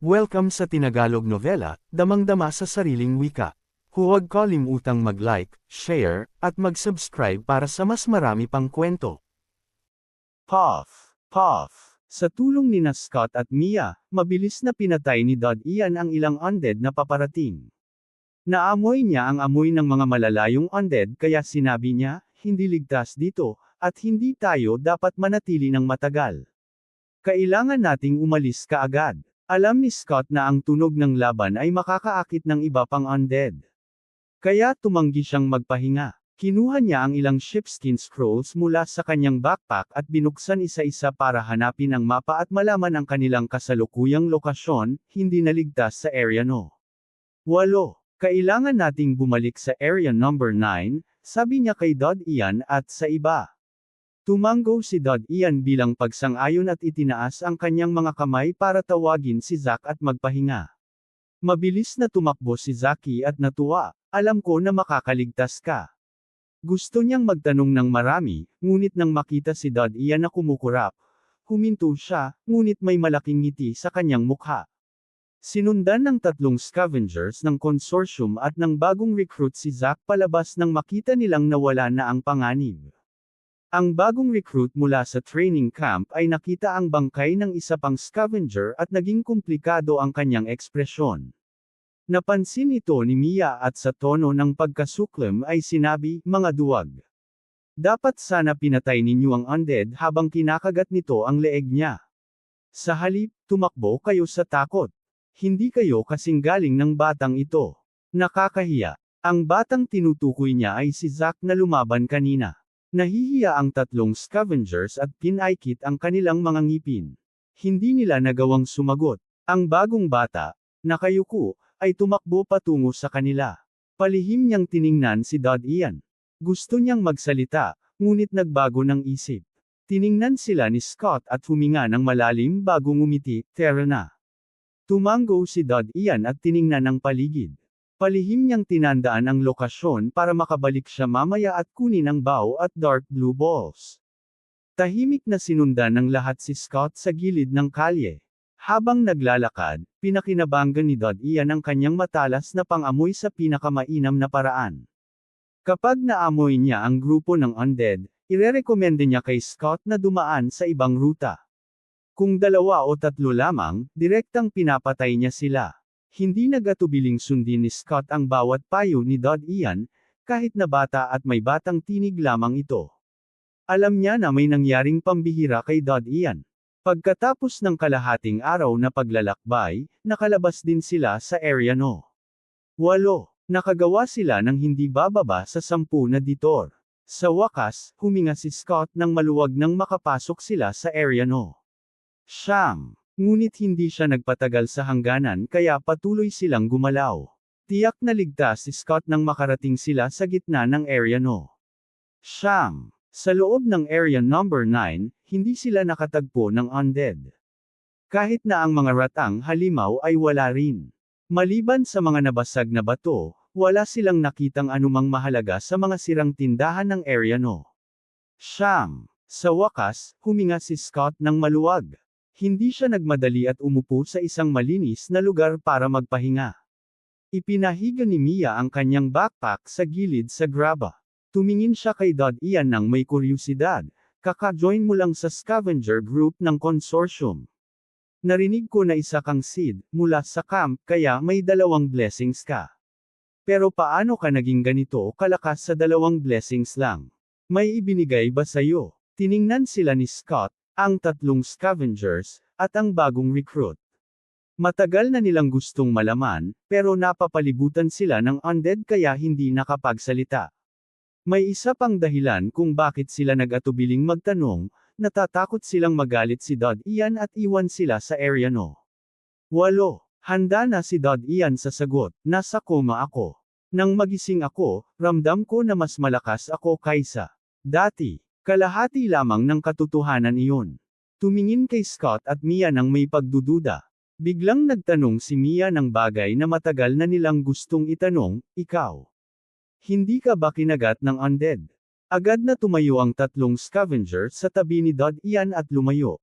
Welcome sa Tinagalog Novela, damang-dama sa sariling wika. Huwag kalimutang mag-like, share, at mag-subscribe para sa mas marami pang kwento. Puff, puff. Sa tulong ni Scott at Mia, mabilis na pinatay ni Dod Ian ang ilang undead na paparating. Naamoy niya ang amoy ng mga malalayong undead kaya sinabi niya, hindi ligtas dito, at hindi tayo dapat manatili ng matagal. Kailangan nating umalis kaagad. Alam ni Scott na ang tunog ng laban ay makakaakit ng iba pang undead. Kaya tumanggi siyang magpahinga. Kinuha niya ang ilang sheepskin scrolls mula sa kanyang backpack at binuksan isa-isa para hanapin ang mapa at malaman ang kanilang kasalukuyang lokasyon, hindi naligtas sa Area No. 8. Kailangan nating bumalik sa Area Number 9, sabi niya kay Dod Ian at sa iba. Tumango si Dod Ian bilang pagsang-ayon at itinaas ang kanyang mga kamay para tawagin si Zack at magpahinga. Mabilis na tumakbo si Zaki at natuwa, alam ko na makakaligtas ka. Gusto niyang magtanong ng marami, ngunit nang makita si Dod Ian na kumukurap, huminto siya, ngunit may malaking ngiti sa kanyang mukha. Sinundan ng tatlong scavengers ng consortium at ng bagong recruit si Zack palabas nang makita nilang nawala na ang panganib. Ang bagong recruit mula sa training camp ay nakita ang bangkay ng isa pang scavenger at naging komplikado ang kanyang ekspresyon. Napansin ito ni Mia at sa tono ng pagkasuklam ay sinabi, mga duwag. Dapat sana pinatay ninyo ang undead habang kinakagat nito ang leeg niya. Sa halip, tumakbo kayo sa takot. Hindi kayo kasing galing ng batang ito. Nakakahiya. Ang batang tinutukoy niya ay si Zack na lumaban kanina. Nahihiya ang tatlong scavengers at pinaikit ang kanilang mga ngipin. Hindi nila nagawang sumagot. Ang bagong bata, nakayuko, ay tumakbo patungo sa kanila. Palihim niyang tiningnan si Dod Ian. Gusto niyang magsalita, ngunit nagbago ng isip. Tiningnan sila ni Scott at huminga ng malalim bago ngumiti, "Tara na." Tumango si Dod Ian at tiningnan ang paligid. Palihim niyang tinandaan ang lokasyon para makabalik siya mamaya at kunin ang bow at dark blue balls. Tahimik na sinundan ng lahat si Scott sa gilid ng kalye. Habang naglalakad, pinakinabanggan ni Dod Ian ang kanyang matalas na pang-amoy sa pinakamainam na paraan. Kapag naamoy niya ang grupo ng undead, irerekomenda niya kay Scott na dumaan sa ibang ruta. Kung 2 o 3 lamang, direktang pinapatay niya sila. Hindi nagatubiling sundin ni Scott ang bawat payo ni Dod Ian, kahit na bata at may batang tinig lamang ito. Alam niya na may nangyaring pambihira kay Dod Ian. Pagkatapos ng kalahating araw na paglalakbay, nakalabas din sila sa Area No. 8. Nakagawa sila ng hindi bababa sa 10 na detour. Sa wakas, huminga si Scott nang maluwag nang makapasok sila sa Area No. 9. Ngunit hindi siya nagpatagal sa hangganan kaya patuloy silang gumalaw. Tiyak na ligtas si Scott nang makarating sila sa gitna ng Area No. 10. Sa loob ng Area Number 9, hindi sila nakatagpo ng undead. Kahit na ang mga ratang halimaw ay wala rin. Maliban sa mga nabasag na bato, wala silang nakitang anumang mahalaga sa mga sirang tindahan ng Area No. 10. Sa wakas, huminga si Scott ng maluwag. Hindi siya nagmadali at umupo sa isang malinis na lugar para magpahinga. Ipinahiga ni Mia ang kanyang backpack sa gilid sa graba. Tumingin siya kay Dod Ian nang may kuryusidad, "Kaka-join mo lang sa scavenger group ng consortium. Narinig ko na isa kang seed, mula sa camp, kaya may 2 blessings ka. Pero paano ka naging ganito kalakas sa 2 blessings lang? May ibinigay ba sa'yo?" Tiningnan sila ni Scott, ang tatlong scavengers, at ang bagong recruit. Matagal na nilang gustong malaman, pero napapalibutan sila ng undead kaya hindi nakapagsalita. May isa pang dahilan kung bakit sila nag-atubiling magtanong, natatakot silang magalit si Dod Ian at iwan sila sa Area No. 8. Handa na si Dod Ian sa sagot, "Nasa koma ako. Nang magising ako, ramdam ko na mas malakas ako kaysa dati." Kalahati lamang ng katotohanan iyon. Tumingin kay Scott at Mia nang may pagdududa. Biglang nagtanong si Mia ng bagay na matagal na nilang gustong itanong, "Ikaw, hindi ka ba kinagat ng undead?" Agad na tumayo ang tatlong scavenger sa tabi ni Dod Ian at lumayo.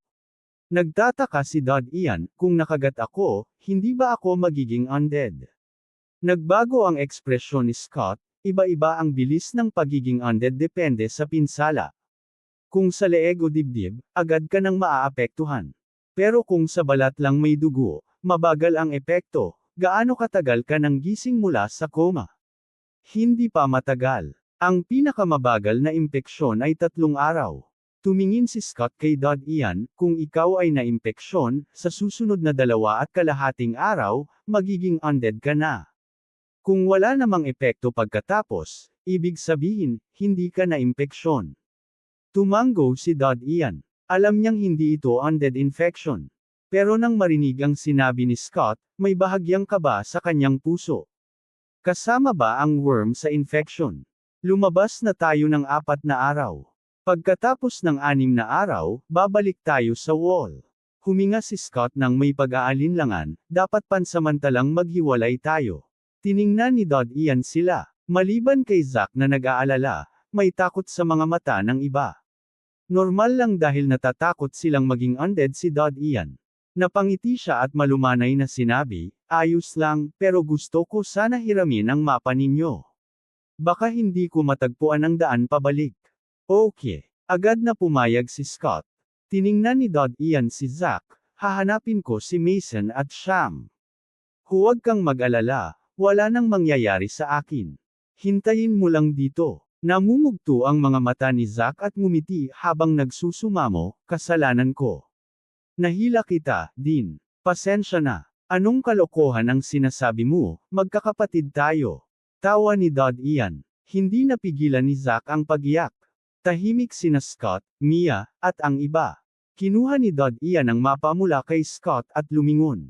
Nagtataka si Dad Ian, kung nakagat ako, hindi ba ako magiging undead? Nagbago ang ekspresyon ni Scott, iba-iba ang bilis ng pagiging undead depende sa pinsala. Kung sa leeg o dibdib, agad ka nang maaapektuhan. Pero kung sa balat lang may dugo, mabagal ang epekto. Gaano katagal ka nang gising mula sa coma? Hindi pa matagal. Ang pinakamabagal na impeksyon ay 3 araw. Tumingin si Scott kay Dad Ian, kung ikaw ay naimpeksyon, sa susunod na 2.5 araw, magiging undead ka na. Kung wala namang epekto pagkatapos, ibig sabihin, hindi ka naimpeksyon. Tumango si Dad Ian. Alam niyang hindi ito undead infection. Pero nang marinig ang sinabi ni Scott, may bahagyang kaba sa kanyang puso. Kasama ba ang worm sa infection? Lumabas na tayo ng 4 na araw. Pagkatapos ng 6 na araw, babalik tayo sa wall. Huminga si Scott nang may pag-aalinlangan, dapat pansamantalang maghiwalay tayo. Tiningnan ni Dad Ian sila. Maliban kay Zack na nag-aalala, may takot sa mga mata ng iba. Normal lang dahil natatakot silang maging undead si Dad Ian. Napangiti siya at malumanay na sinabi, ayos lang, pero gusto ko sana hiramin ang mapa ninyo. Baka hindi ko matagpuan ang daan pabalik. Okay. Agad na pumayag si Scott. Tiningnan ni Dad Ian si Zack, hahanapin ko si Mason at Sham. Huwag kang mag-alala, wala nang mangyayari sa akin. Hintayin mo lang dito. Namumugto ang mga mata ni Zack at ngumiti habang nagsusumamo, kasalanan ko. Nahila kita, din. Pasensya na. Anong kalokohan ang sinasabi mo, magkakapatid tayo. Tawa ni Dad Ian. Hindi napigilan ni Zack ang pagiyak. Tahimik sina Scott, Mia, at ang iba. Kinuha ni Dad Ian ang mapa mula kay Scott at lumingon.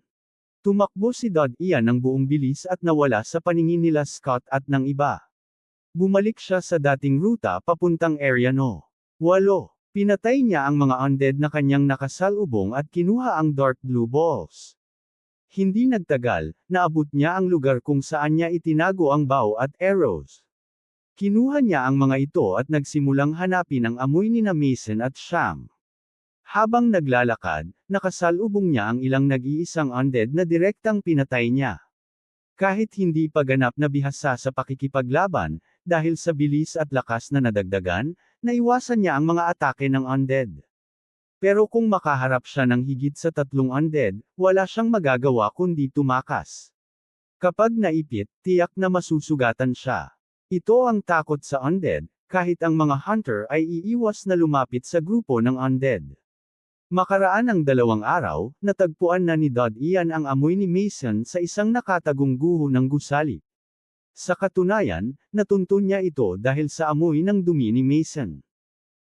Tumakbo si Dad Ian ng buong bilis at nawala sa paningin nila Scott at ng iba. Bumalik siya sa dating ruta papuntang Area No. 8. Pinatay niya ang mga undead na kanyang nakasalubong at kinuha ang dark blue balls. Hindi nagtagal, naabot niya ang lugar kung saan niya itinago ang bow at arrows. Kinuha niya ang mga ito at nagsimulang hanapin ang amoy ni Mason at Sham. Habang naglalakad, nakasalubong niya ang ilang nag-iisang undead na direktang pinatay niya. Kahit hindi pa ganap na bihasa sa pakikipaglaban, dahil sa bilis at lakas na nadagdagan, naiwasan niya ang mga atake ng undead. Pero kung makaharap siya ng higit sa 3 undead, wala siyang magagawa kundi tumakas. Kapag naipit, tiyak na masusugatan siya. Ito ang takot sa undead, kahit ang mga hunter ay iiwas na lumapit sa grupo ng undead. Makaraan ang 2 araw, natagpuan na ni Dad Ian ang amoy ni Mason sa isang nakatagong guho ng gusali. Sa katunayan, natuntun niya ito dahil sa amoy ng dumi ni Mason.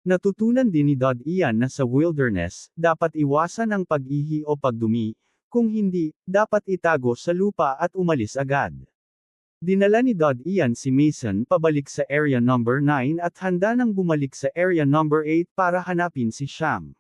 Natutunan din ni Dad Ian na sa wilderness, dapat iwasan ang pag-ihi o pagdumi, kung hindi, dapat itago sa lupa at umalis agad. Dinala ni Dad Ian si Mason pabalik sa Area No. 9 at handa nang bumalik sa Area No. 8 para hanapin si Sham.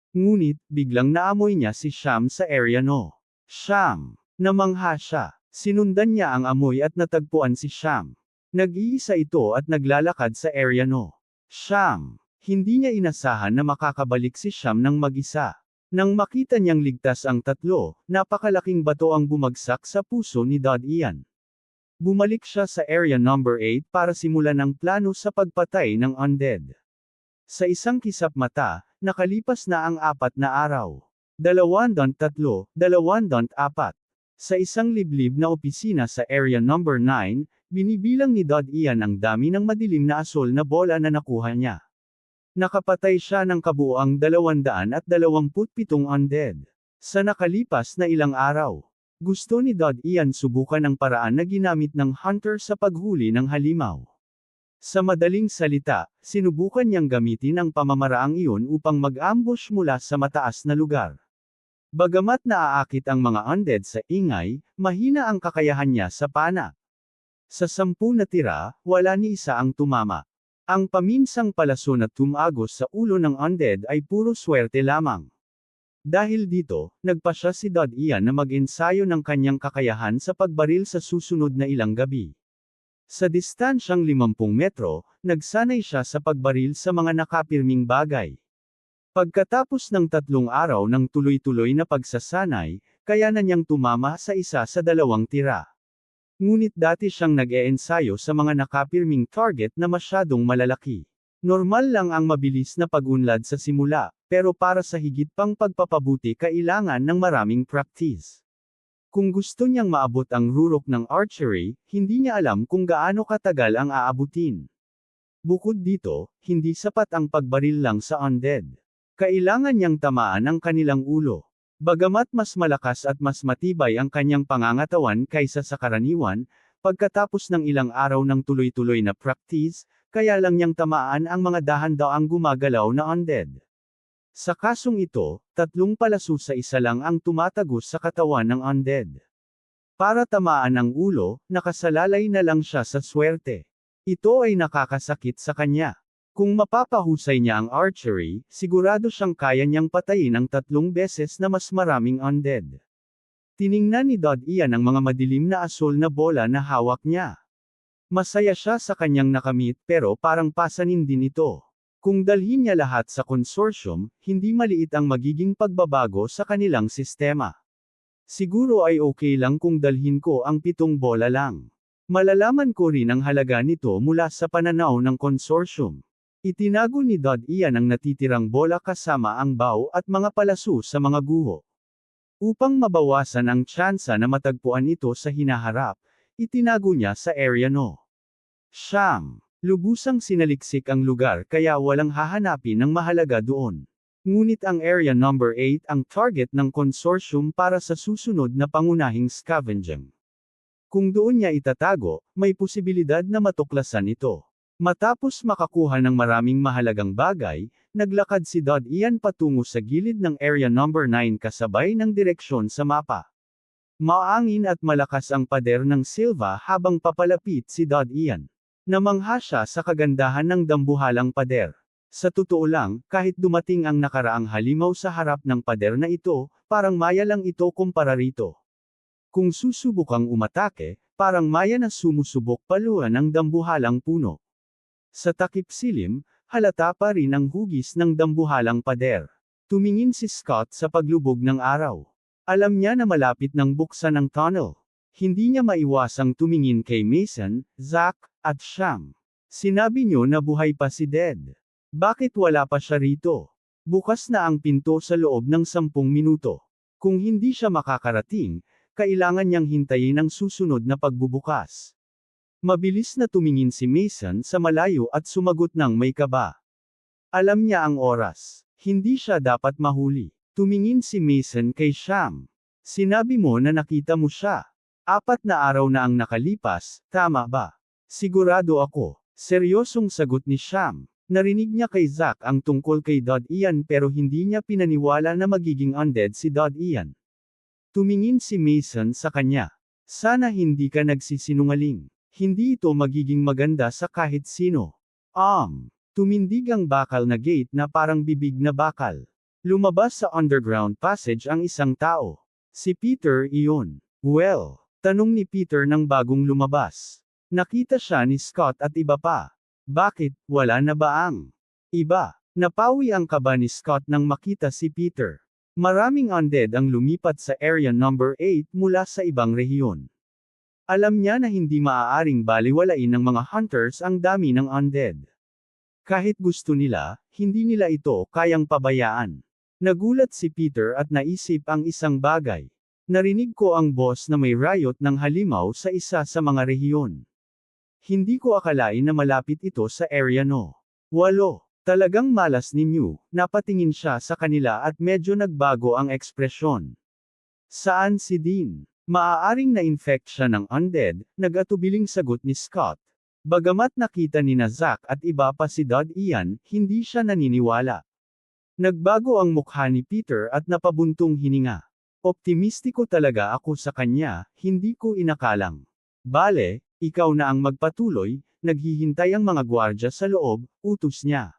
Ngunit, biglang naamoy niya si Sham sa Area No. Sham. Namangha siya. Sinundan niya ang amoy at natagpuan si Sham. Nag-iisa ito at naglalakad sa Area No. Sham. Hindi niya inasahan na makakabalik si Sham ng mag-isa. Nang makita niyang ligtas ang 3, napakalaking bato ang bumagsak sa puso ni Dad Ian. Bumalik siya sa Area No. 8 para simulan ang plano sa pagpatay ng undead. Sa isang kisap mata, nakalipas na ang 4 na araw. 2-3, 2-4. Sa isang liblib na opisina sa Area No. 9, binibilang ni Dad Ian ang dami ng madilim na asol na bola na nakuha niya. Nakapatay siya ng kabuuang 227 undead. Sa nakalipas na ilang araw, gusto ni Dad Ian subukan ang paraan na ginamit ng hunter sa paghuli ng halimaw. Sa madaling salita, sinubukan niyang gamitin ang pamamaraang iyon upang mag-ambush mula sa mataas na lugar. Bagamat naaakit ang mga undead sa ingay, mahina ang kakayahan niya sa pana. Sa 10 na tira, wala ni isa ang tumama. Ang paminsang palaso na tumagos sa ulo ng undead ay puro swerte lamang. Dahil dito, nagpasya si Dad Ian na mag-ensayo ng kanyang kakayahan sa pagbaril sa susunod na ilang gabi. Sa distansyang 50 metro, nagsanay siya sa pagbaril sa mga nakapirming bagay. Pagkatapos ng 3 araw ng tuloy-tuloy na pagsasanay, kaya na niyang tumama sa isa sa 2 tira. Ngunit dati siyang nag-eensayo sa mga nakapirming target na masyadong malalaki. Normal lang ang mabilis na pag-unlad sa simula, pero para sa higit pang pagpapabuti kailangan ng maraming practice. Kung gusto niyang maabot ang rurok ng archery, hindi niya alam kung gaano katagal ang aabutin. Bukod dito, hindi sapat ang pagbaril lang sa undead. Kailangan niyang tamaan ang kanilang ulo. Bagamat mas malakas at mas matibay ang kanyang pangangatawan kaysa sa karaniwan, pagkatapos ng ilang araw ng tuloy-tuloy na practice, kaya lang niyang tamaan ang mga dahan-daang gumagalaw na undead. Sa kasong ito, 3 palaso sa isa lang ang tumatagos sa katawan ng undead. Para tamaan ang ulo, nakasalalay na lang siya sa swerte. Ito ay nakakasakit sa kanya. Kung mapapahusay niya ang archery, sigurado siyang kaya niyang patayin ang 3 beses na mas maraming undead. Tiningnan ni Ian ang mga madilim na asol na bola na hawak niya. Masaya siya sa kanyang nakamit pero parang pasanin din ito. Kung dalhin niya lahat sa consortium, hindi maliit ang magiging pagbabago sa kanilang sistema. Siguro ay okay lang kung dalhin ko ang 7 bola lang. Malalaman ko rin ang halaga nito mula sa pananaw ng consortium. Itinago ni Ian ang natitirang bola kasama ang bow at mga palaso sa mga guho. Upang mabawasan ang tsansa na matagpuan ito sa hinaharap, itinago niya sa area no. Siyam. Lubusang sinaliksik ang lugar kaya walang hahanapin ng mahalaga doon. Ngunit ang Area Number 8 ang target ng consortium para sa susunod na pangunahing scavenging. Kung doon niya itatago, may posibilidad na matuklasan ito. Matapos makakuha ng maraming mahalagang bagay, naglakad si Ian patungo sa gilid ng Area Number 9 kasabay ng direksyon sa mapa. Maangin at malakas ang pader ng Silva habang papalapit si Ian. Namangha siya sa kagandahan ng dambuhalang pader. Sa totoo lang, kahit dumating ang nakaraang halimaw sa harap ng pader na ito, parang maya lang ito kumpara rito. Kung susubukang umatake, parang maya na sumusubok paluan ng dambuhalang puno. Sa takip silim, halata pa rin ang hugis ng dambuhalang pader. Tumingin si Scott sa paglubog ng araw. Alam niya na malapit ng buksan ang tunnel. Hindi niya maiwasang tumingin kay Mason, Zack, at Sham. Sinabi niyo na buhay pa si Dead. Bakit wala pa siya rito? Bukas na ang pinto sa loob ng 10 minuto. Kung hindi siya makakarating, kailangan niyang hintayin ang susunod na pagbubukas. Mabilis na tumingin si Mason sa malayo at sumagot ng may kaba. Alam niya ang oras. Hindi siya dapat mahuli. Tumingin si Mason kay Sham. Sinabi mo na nakita mo siya. 4 na araw na ang nakalipas, tama ba? Sigurado ako. Seryosong sagot ni Sham. Narinig niya kay Zack ang tungkol kay Ian pero hindi niya pinaniwala na magiging undead si Ian. Tumingin si Mason sa kanya. Sana hindi ka nagsisinungaling. Hindi ito magiging maganda sa kahit sino. Tumindig ang bakal na gate na parang bibig na bakal. Lumabas sa underground passage ang isang tao. Si Peter iyon. Well, tanong ni Peter nang bagong lumabas. Nakita siya ni Scott at iba pa. Bakit, wala na ba ang iba? Napawi ang kaba ni Scott nang makita si Peter. Maraming undead ang lumipat sa Area Number 8 mula sa ibang rehiyon. Alam niya na hindi maaaring baliwalain ng mga hunters ang dami ng undead. Kahit gusto nila, hindi nila ito kayang pabayaan. Nagulat si Peter at naisip ang isang bagay. Narinig ko ang boss na may riot ng halimaw sa isa sa mga rehiyon. Hindi ko akalain na malapit ito sa Area no. 8. Talagang malas ni Mew, napatingin siya sa kanila at medyo nagbago ang ekspresyon. Saan si Dean? Maaaring na-infect siya ng undead, nag-atubiling sagot ni Scott. Bagamat nakita ni Zack at iba pa si Ian, hindi siya naniniwala. Nagbago ang mukha ni Peter at napabuntong hininga. Optimistiko talaga ako sa kanya, hindi ko inakalang. Bale, ikaw na ang magpatuloy, naghihintay ang mga gwardya sa loob, utos niya.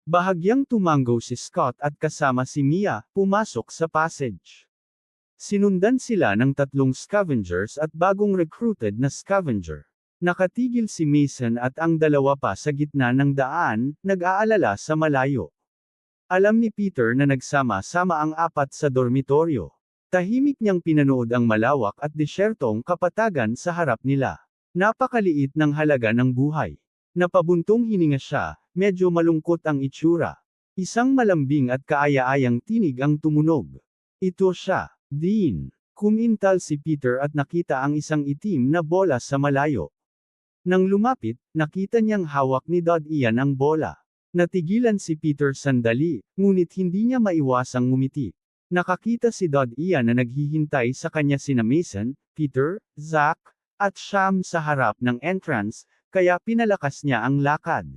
Bahagyang tumanggo si Scott at kasama si Mia, pumasok sa passage. Sinundan sila ng 3 scavengers at bagong recruited na scavenger. Nakatigil si Mason at ang 2 pa sa gitna ng daan, nag-aalala sa malayo. Alam ni Peter na nagsama-sama ang apat sa dormitoryo. Tahimik niyang pinanood ang malawak at desyertong kapatagan sa harap nila. Napakaliit ng halaga ng buhay. Napabuntong hininga siya, medyo malungkot ang itsura. Isang malambing at kaaya-ayang tinig ang tumunog. Ito siya, Dean. Kumintal si Peter at nakita ang isang itim na bola sa malayo. Nang lumapit, nakita niyang hawak ni Dad Ian ang bola. Natigilan si Peter sandali, ngunit hindi niya maiwasang ngumiti. Nakakita si Dad Ian na naghihintay sa kanya sina Mason, Peter, Zach, at Sham sa harap ng entrance, kaya pinalakas niya ang lakad.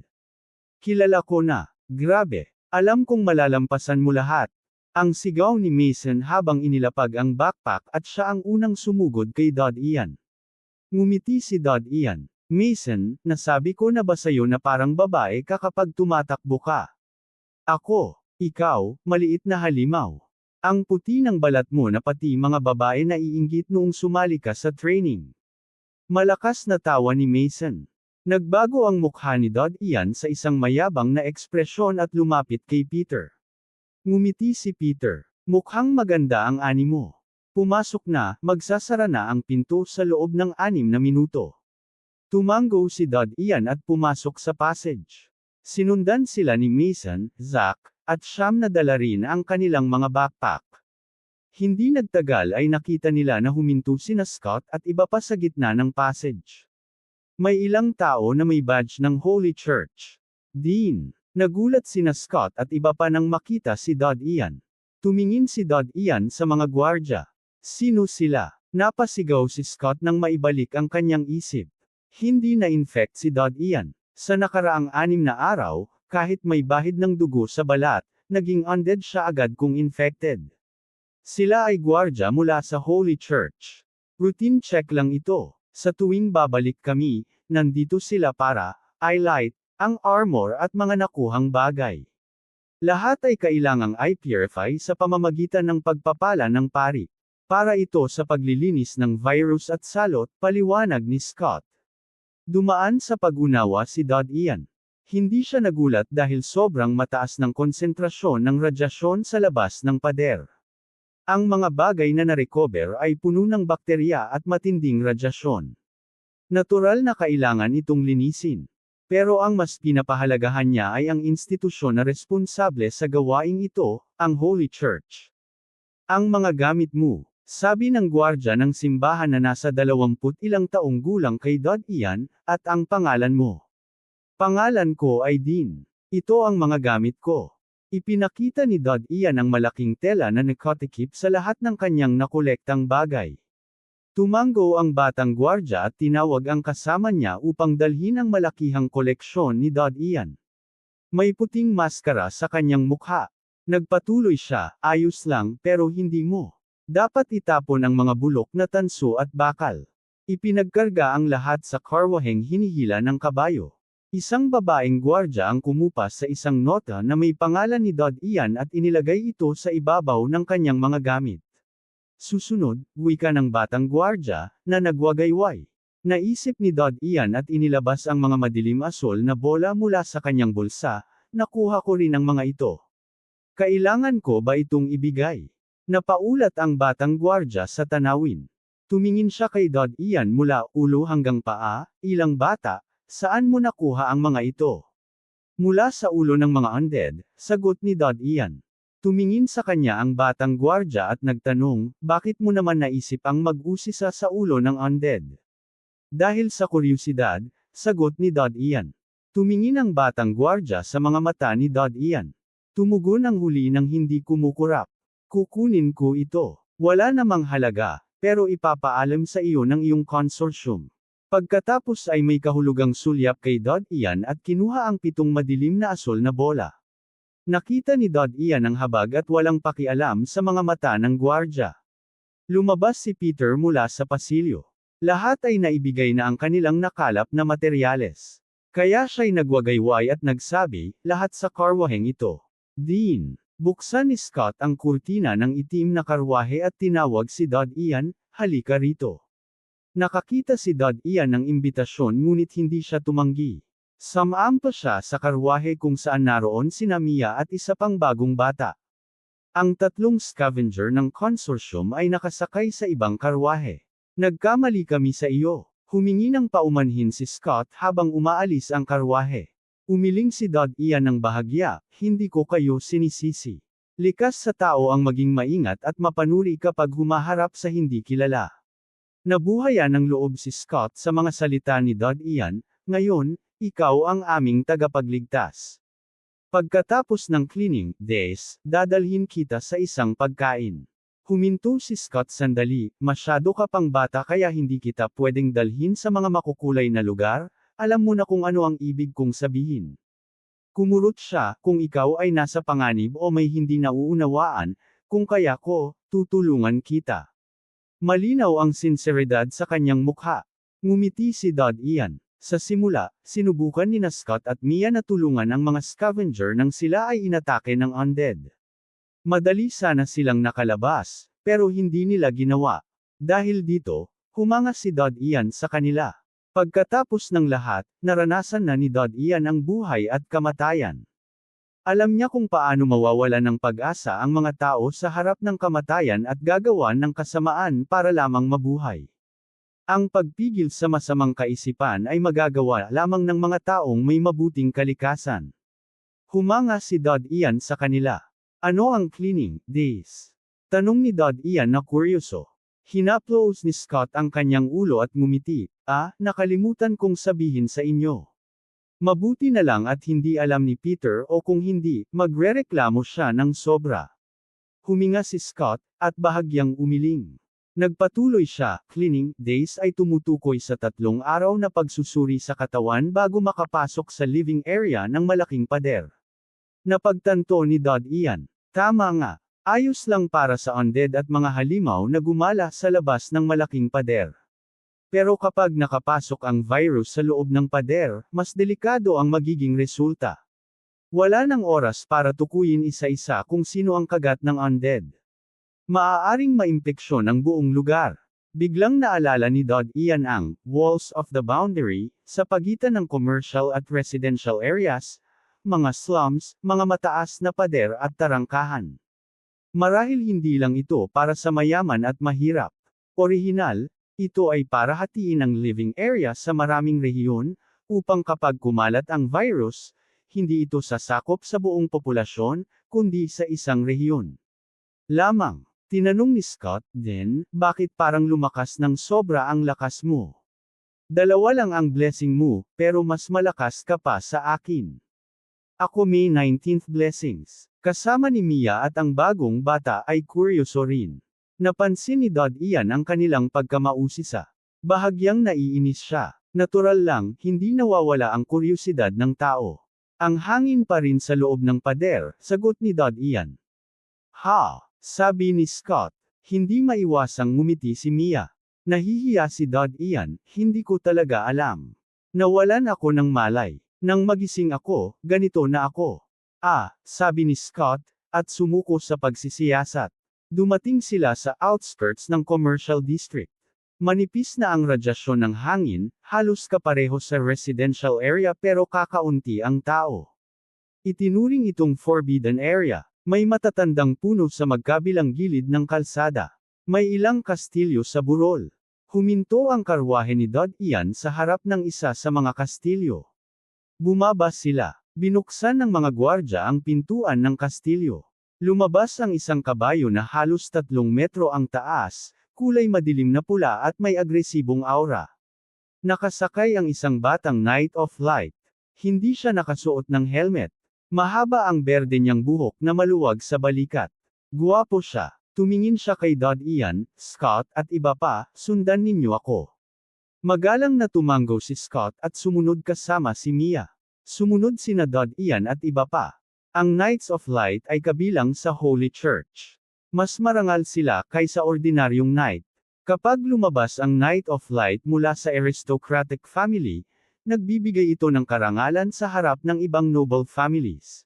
Kilala ko na. Grabe. Alam kong malalampasan mo lahat. Ang sigaw ni Mason habang inilapag ang backpack at siya ang unang sumugod kay Dad Ian. Ngumiti si Dad Ian. Mason, nasabi ko na ba sa'yo na parang babae ka kapag tumatakbo ka? Ako, ikaw, maliit na halimaw. Ang puti ng balat mo na pati mga babae na iinggit noong sumali ka sa training. Malakas na tawa ni Mason. Nagbago ang mukha ni Dad Ian sa isang mayabang na ekspresyon at lumapit kay Peter. Ngumiti si Peter. Mukhang maganda ang animo. Pumasok na, magsasara na ang pinto sa loob ng 6 na minuto. Tumango si Dad Ian at pumasok sa passage. Sinundan sila ni Mason, Zach, at Sham na dala rin ang kanilang mga backpack. Hindi nagtagal ay nakita nila na huminto sina Scott at iba pa sa gitna ng passage. May ilang tao na may badge ng Holy Church. Dean. Nagulat sina Scott at iba pa nang makita si Dad Ian. Tumingin si Dad Ian sa mga gwardya. Sino sila? Napasigaw si Scott nang maibalik ang kanyang isip. Hindi na-infect si Dad Ian. Sa nakaraang 6 na araw, kahit may bahid ng dugo sa balat, naging undead siya agad kung infected. Sila ay gwardya mula sa Holy Church. Routine check lang ito. Sa tuwing babalik kami, nandito sila para highlight ang armor at mga nakuhang bagay. Lahat ay kailangang i-purify sa pamamagitan ng pagpapala ng pari. Para ito sa paglilinis ng virus at salot, paliwanag ni Scott. Dumaan sa pag-unawa si Dad Ian. Hindi siya nagulat dahil sobrang mataas ng konsentrasyon ng radyasyon sa labas ng pader. Ang mga bagay na na-recover ay puno ng bakterya at matinding radyasyon. Natural na kailangan itong linisin. Pero ang mas pinapahalagahan niya ay ang institusyon na responsable sa gawaing ito, ang Holy Church. Ang mga gamit mo. Sabi ng gwardya ng simbahan na nasa 20 ilang taong gulang kay Dad Ian, at ang pangalan mo. Pangalan ko ay Dean. Ito ang mga gamit ko. Ipinakita ni Dad Ian ang malaking tela na nakatikip sa lahat ng kanyang nakolektang bagay. Tumango ang batang gwardya at tinawag ang kasama niya upang dalhin ang malakihang koleksyon ni Dad Ian. May puting maskara sa kanyang mukha. Nagpatuloy siya, ayos lang, pero hindi mo. Dapat itapon ang mga bulok na tanso at bakal. Ipinagkarga ang lahat sa karwaheng hinihila ng kabayo. Isang babaeng gwardya ang kumupas sa isang nota na may pangalan ni Dad Ian at inilagay ito sa ibabaw ng kanyang mga gamit. Susunod, wika ng batang gwardya, na nagwagayway. Naisip ni Dad Ian at inilabas ang mga madilim asol na bola mula sa kanyang bulsa, nakuha ko rin ang mga ito. Kailangan ko ba itong ibigay? Napaulat ang batang gwardya sa tanawin. Tumingin siya kay Dad Ian mula ulo hanggang paa, ilang bata, saan mo nakuha ang mga ito? Mula sa ulo ng mga undead, sagot ni Dad Ian. Tumingin sa kanya ang batang gwardya at nagtanong, bakit mo naman naisip ang mag-usisa sa ulo ng undead? Dahil sa kuryosidad, sagot ni Dad Ian. Tumingin ang batang gwardya sa mga mata ni Dad Ian. Tumugon ang huli ng hindi kumukurap. Kukunin ko ito. Wala namang halaga, pero ipapaalam sa iyo ng iyong consortium. Pagkatapos ay may kahulugang sulyap kay Dad Ian at kinuha ang 7 madilim na asol na bola. Nakita ni Dad Ian ang habag at walang pakialam sa mga mata ng gwardya. Lumabas si Peter mula sa pasilyo. Lahat ay naibigay na ang kanilang nakalap na materyales. Kaya siya'y nagwagayway at nagsabi, lahat sa karwaheng ito. Dean. Buksan ni Scott ang kurtina ng itim na karwahe at tinawag si Dad Ian, halika rito. Nakakita si Dad Ian ng imbitasyon ngunit hindi siya tumanggi. Sumampa siya sa karwahe kung saan naroon sina Mia at isa pang bagong bata. Ang tatlong scavenger ng consortium ay nakasakay sa ibang karwahe. Nagkamali kami sa iyo. Humingi ng paumanhin si Scott habang umaalis ang karwahe. Umiling si Dodd Ian ng bahagya, hindi ko kayo sinisisi. Likas sa tao ang maging maingat at mapanuri kapag humaharap sa hindi kilala. Nabuhayan ng loob si Scott sa mga salita ni Dodd Ian, ngayon, ikaw ang aming tagapagligtas. Pagkatapos ng cleaning days, dadalhin kita sa isang pagkain. Huminto si Scott sandali, masyado ka pang bata kaya hindi kita pwedeng dalhin sa mga makukulay na lugar, alam mo na kung ano ang ibig kong sabihin. Kumurot siya, kung ikaw ay nasa panganib o may hindi nauunawaan, kung kaya ko, tutulungan kita. Malinaw ang sinseridad sa kanyang mukha. Ngumiti si Dodd Ian. Sa simula, sinubukan ni Scott at Mia na tulungan ang mga scavenger nang sila ay inatake ng undead. Madali sana silang nakalabas, pero hindi nila ginawa. Dahil dito, humanga si Dodd Ian sa kanila. Pagkatapos ng lahat, naranasan na ni Dodd Ian ang buhay at kamatayan. Alam niya kung paano mawawalan ng pag-asa ang mga tao sa harap ng kamatayan at gagawa ng kasamaan para lamang mabuhay. Ang pagpigil sa masamang kaisipan ay magagawa lamang ng mga taong may mabuting kalikasan. Humanga si Dodd Ian sa kanila. Ano ang cleaning days? Tanong ni Dodd Ian na kuryoso. Hinaplos ni Scott ang kanyang ulo at ngumiti. Nakalimutan kong sabihin sa inyo. Mabuti na lang at hindi alam ni Peter o kung hindi, magrereklamo siya ng sobra. Huminga si Scott, at bahagyang umiling. Nagpatuloy siya, cleaning days ay tumutukoy sa 3 araw na pagsusuri sa katawan bago makapasok sa living area ng malaking pader. Napagtanto ni Dodd Ian. Tama nga, ayos lang para sa undead at mga halimaw na gumala sa labas ng malaking pader. Pero kapag nakapasok ang virus sa loob ng pader, mas delikado ang magiging resulta. Wala nang oras para tukuyin isa-isa kung sino ang kagat ng undead. Maaaring maimpeksyon ang buong lugar. Biglang naalala ni Dodd Ian ang walls of the boundary sa pagitan ng commercial at residential areas, mga slums, mga mataas na pader at tarangkahan. Marahil hindi lang ito para sa mayaman at mahirap. Orihinal, ito ay para hatiin ang living area sa maraming rehiyon, upang kapag kumalat ang virus, hindi ito sasakop sa buong populasyon, kundi sa isang rehiyon lamang. Tinanong ni Scott, then, bakit parang lumakas ng sobra ang lakas mo? 2 lang ang blessing mo, pero mas malakas ka pa sa akin. Ako may 19th blessings. Kasama ni Mia at ang bagong bata ay kuryoso rin. Napansin ni Dodd Ian ang kanilang pagkamausisa. Bahagyang naiinis siya. Natural lang, hindi nawawala ang kuryosidad ng tao. Ang hangin pa rin sa loob ng pader, sagot ni Dodd Ian. Ha! Sabi ni Scott. Hindi maiwasang ngumiti si Mia. Nahihiya si Dodd Ian, hindi ko talaga alam. Nawalan ako ng malay. Nang magising ako, ganito na ako. Sabi ni Scott, at sumuko sa pagsisiyasat. Dumating sila sa outskirts ng commercial district. Manipis na ang radyasyon ng hangin, halos kapareho sa residential area pero kakaunti ang tao. Itinuring itong forbidden area. May matatandang puno sa magkabilang gilid ng kalsada. May ilang kastilyo sa burol. Huminto ang karwahe ni Dodd Ian sa harap ng isa sa mga kastilyo. Bumaba sila. Binuksan ng mga gwardya ang pintuan ng kastilyo. Lumabas ang isang kabayo na halos 3 metro ang taas, kulay madilim na pula at may agresibong aura. Nakasakay ang isang batang Knight of Light. Hindi siya nakasuot ng helmet. Mahaba ang berde niyang buhok na maluwag sa balikat. Guwapo siya. Tumingin siya kay Dodd Ian, Scott at iba pa, sundan ninyo ako. Magalang na tumango si Scott at sumunod kasama si Mia. Sumunod sina Dodd Ian at iba pa. Ang Knights of Light ay kabilang sa Holy Church. Mas marangal sila kaysa ordinaryong knight. Kapag lumabas ang Knight of Light mula sa aristocratic family, nagbibigay ito ng karangalan sa harap ng ibang noble families.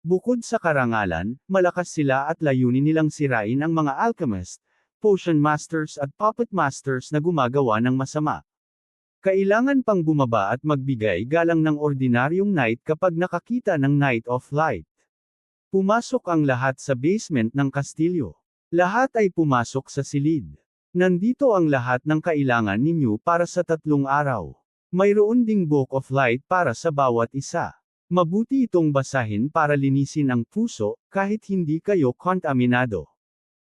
Bukod sa karangalan, malakas sila at layunin nilang sirain ang mga alchemist, potion masters at puppet masters na gumagawa ng masama. Kailangan pang bumaba at magbigay galang ng ordinaryong knight kapag nakakita ng Knight of Light. Pumasok ang lahat sa basement ng kastilyo. Lahat ay pumasok sa silid. Nandito ang lahat ng kailangan ninyo para sa 3 araw. Mayroon ding Book of Light para sa bawat isa. Mabuti itong basahin para linisin ang puso, kahit hindi kayo kontaminado.